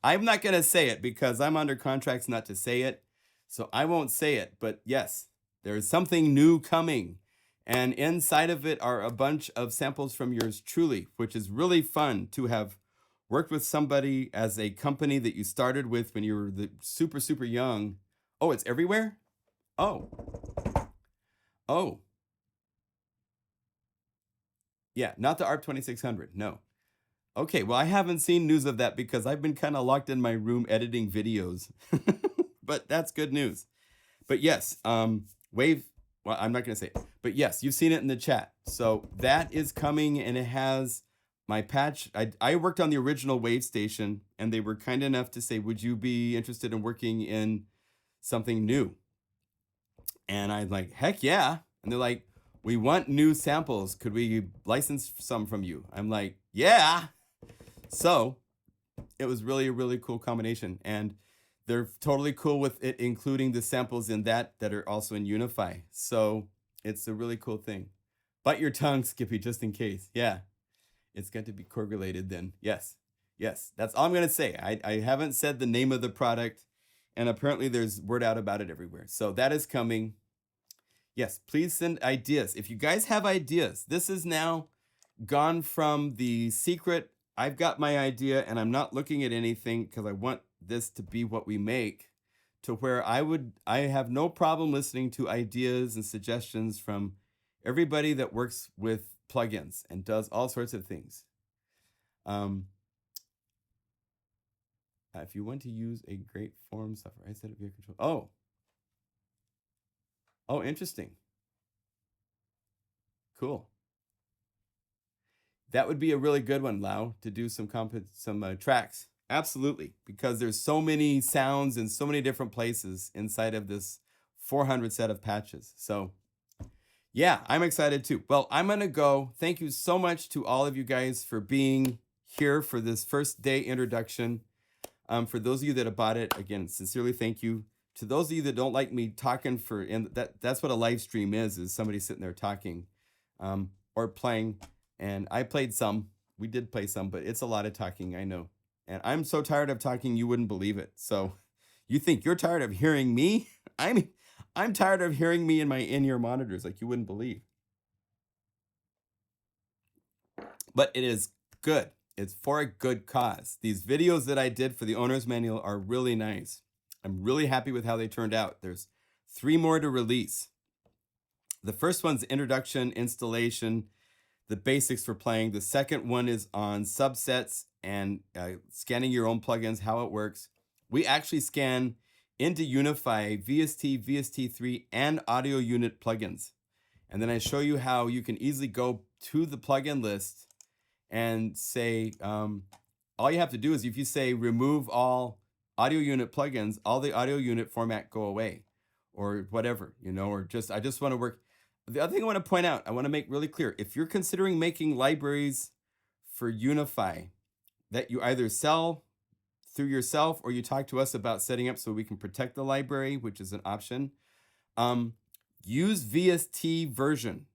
I'm not going to say it because I'm under contracts not to say it. So I won't say it. But yes, there's something new coming. And inside of it are a bunch of samples from yours truly, which is really fun to have worked with somebody as a company that you started with when you were super, super young. Oh, it's everywhere? Oh. Oh. Yeah, not the ARP 2600. No. Okay, well, I haven't seen news of that because I've been kind of locked in my room editing videos. But that's good news. But yes, Wave, well, I'm not going to say it. But yes, you've seen it in the chat. So that is coming, and it has my patch. I worked on the original Wave station, and they were kind enough to say, would you be interested in working in something new? And I'm like, heck yeah. And they're like, we want new samples. Could we license some from you? I'm like, yeah. So it was really a really cool combination. And they're totally cool with it, including the samples in that are also in Unify. So it's a really cool thing. Bite your tongue, Skippy, just in case. Yeah, it's got to be Korg related then. Yes, yes, that's all I'm going to say. I haven't said the name of the product, and apparently there's word out about it everywhere. So that is coming. Yes, please send ideas. If you guys have ideas, this is now gone from the secret, I've got my idea and I'm not looking at anything because I want this to be what we make, to where I have no problem listening to ideas and suggestions from everybody that works with plugins and does all sorts of things. If you want to use a great form software, I set up your control. Oh, interesting. Cool. That would be a really good one, Lau, to do some tracks. Absolutely, because there's so many sounds in so many different places inside of this 400 set of patches. So yeah, I'm excited too. Well, I'm going to go. Thank you so much to all of you guys for being here for this first day introduction. For those of you that have bought it, again, sincerely thank you. To those of you that don't like me talking that's what a live stream is somebody sitting there talking or playing. And I played some. We did play some, but it's a lot of talking, I know. And I'm so tired of talking, you wouldn't believe it. So you think you're tired of hearing me? I'm tired of hearing me in my in-ear monitors like you wouldn't believe. But it is good. It's for a good cause. These videos that I did for the owner's manual are really nice. I'm really happy with how they turned out. There's 3 more to release. The first one's introduction, installation, the basics for playing. The second one is on subsets and scanning your own plugins, how it works. We actually scan into Unify VST, VST3, and audio unit plugins. And then I show you how you can easily go to the plugin list and say, all you have to do is if you say remove all audio unit plugins, all the audio unit format go away or whatever, or I just want to work. The other thing I want to point out, I want to make really clear, if you're considering making libraries for Unify that you either sell through yourself or you talk to us about setting up so we can protect the library, which is an option, use VST version.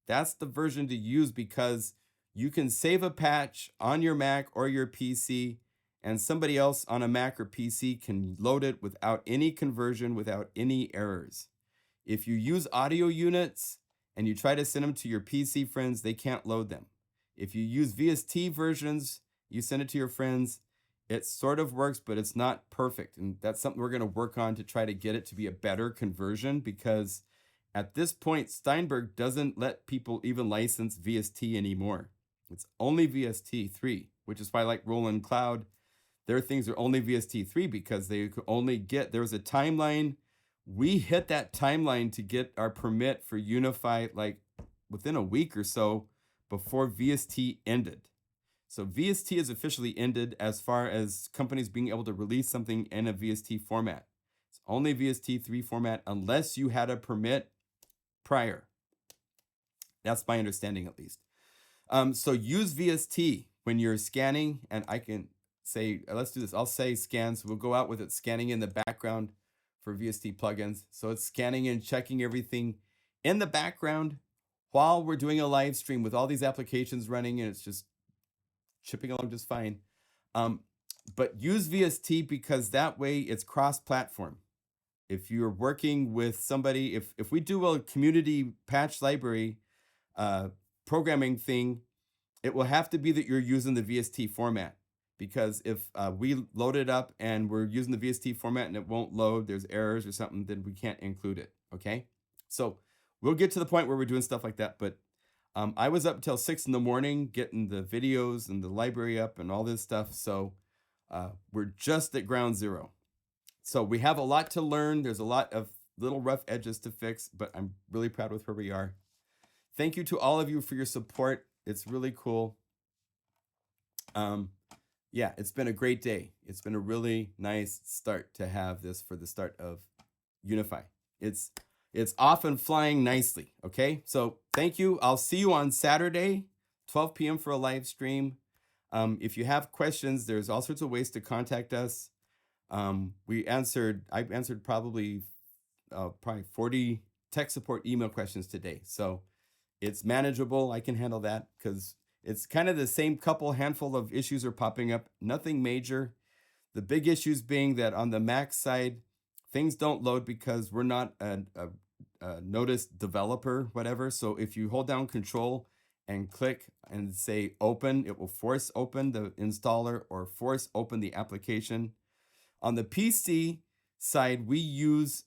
That's the version to use because you can save a patch on your Mac or your PC and somebody else on a Mac or PC can load it without any conversion, without any errors. If you use audio units and you try to send them to your PC friends, they can't load them. If you use VST versions, you send it to your friends, It sort of works, but it's not perfect. And that's something we're going to work on to try to get it to be a better conversion, because at this point, Steinberg doesn't let people even license VST anymore. It's only VST3, which is why like Roland Cloud, their things are only VST3 because they could only get, there was a timeline. We hit that timeline to get our permit for Unify like within a week or so before VST ended. So VST is officially ended as far as companies being able to release something in a VST format. It's only VST3 format unless you had a permit prior. That's my understanding at least. So use VST when you're scanning, and I can say, let's do this. I'll say scans. We'll go out with it scanning in the background for VST plugins. So it's scanning and checking everything in the background while we're doing a live stream with all these applications running, and it's just chipping along just fine. But use VST because that way it's cross-platform. If you're working with somebody, if we do a community patch library programming thing, it will have to be that you're using the VST format. Because if we load it up and we're using the VST format and it won't load, there's errors or something, then we can't include it, okay? So we'll get to the point where we're doing stuff like that, but I was up until 6 in the morning getting the videos and the library up and all this stuff, so we're just at ground zero. So we have a lot to learn. There's a lot of little rough edges to fix, but I'm really proud with where we are. Thank you to all of you for your support. It's really cool. Yeah, it's been a great day. It's been a really nice start to have this for the start of Unify. It's off and flying nicely, okay? So thank you. I'll see you on Saturday, 12 p.m. for a live stream. If you have questions, there's all sorts of ways to contact us. I've answered probably 40 tech support email questions today. So it's manageable. I can handle that because it's kind of the same handful of issues are popping up. Nothing major. The big issues being that on the Mac side, things don't load because we're not a Notice developer, whatever. So if you hold down Control and click and say open, it will force open the installer or force open the application. On the PC side, we use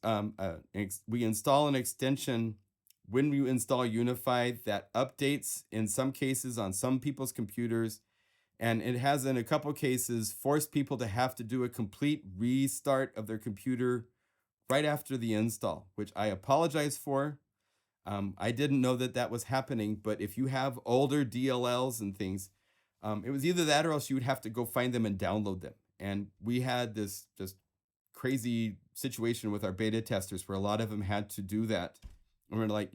we install an extension when you install Unify that updates in some cases on some people's computers, and it has in a couple cases forced people to have to do a complete restart of their computer right after the install, which I apologize for. I didn't know that that was happening, but if you have older DLLs and things, it was either that or else you would have to go find them and download them. And we had this just crazy situation with our beta testers where a lot of them had to do that. And we're like,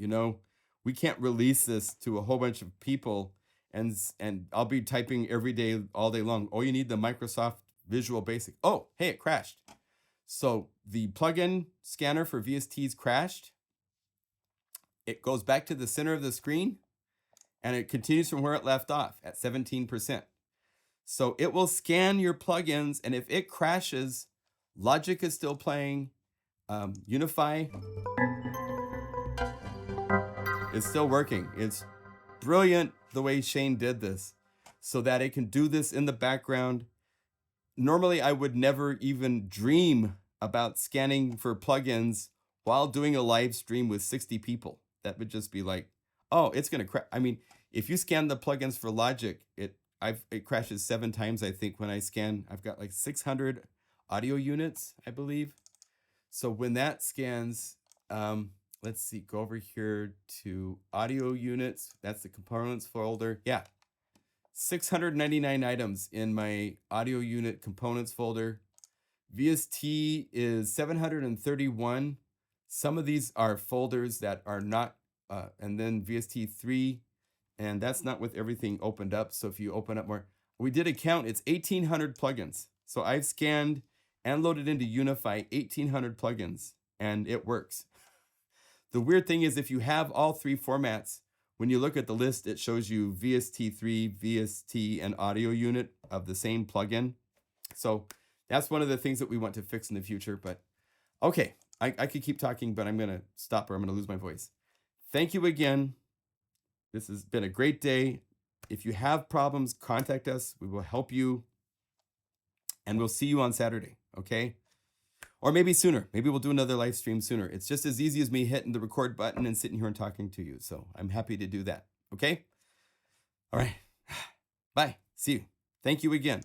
we can't release this to a whole bunch of people, and I'll be typing every day, all day long. Oh, you need the Microsoft Visual Basic. Oh, hey, it crashed. So the plugin scanner for VSTs crashed. It goes back to the center of the screen, and it continues from where it left off at 17%. So it will scan your plugins, and if it crashes, Logic is still playing. Unify is still working. It's brilliant the way Shane did this so that it can do this in the background. Normally, I would never even dream about scanning for plugins while doing a live stream with 60 people. That would just be like, oh, it's going to crash. I mean, if you scan the plugins for Logic, it crashes 7 times, I think, when I scan. I've got like 600 audio units, I believe. So when that scans, let's see, go over here to audio units. That's the components folder. Yeah, 699 items in my audio unit components folder. VST is 731. Some of these are folders that are not, and then VST3, and that's not with everything opened up. So if you open up more, we did a count, it's 1,800 plugins. So I've scanned and loaded into Unify 1,800 plugins, and it works. The weird thing is if you have all 3 formats, when you look at the list, it shows you VST3, VST, and audio unit of the same plugin. So that's one of the things that we want to fix in the future. But okay, I could keep talking, but I'm going to stop or I'm going to lose my voice. Thank you again. This has been a great day. If you have problems, contact us. We will help you. And we'll see you on Saturday, okay? Or maybe sooner. Maybe we'll do another live stream sooner. It's just as easy as me hitting the record button and sitting here and talking to you. So I'm happy to do that, okay? All right. Bye. See you. Thank you again.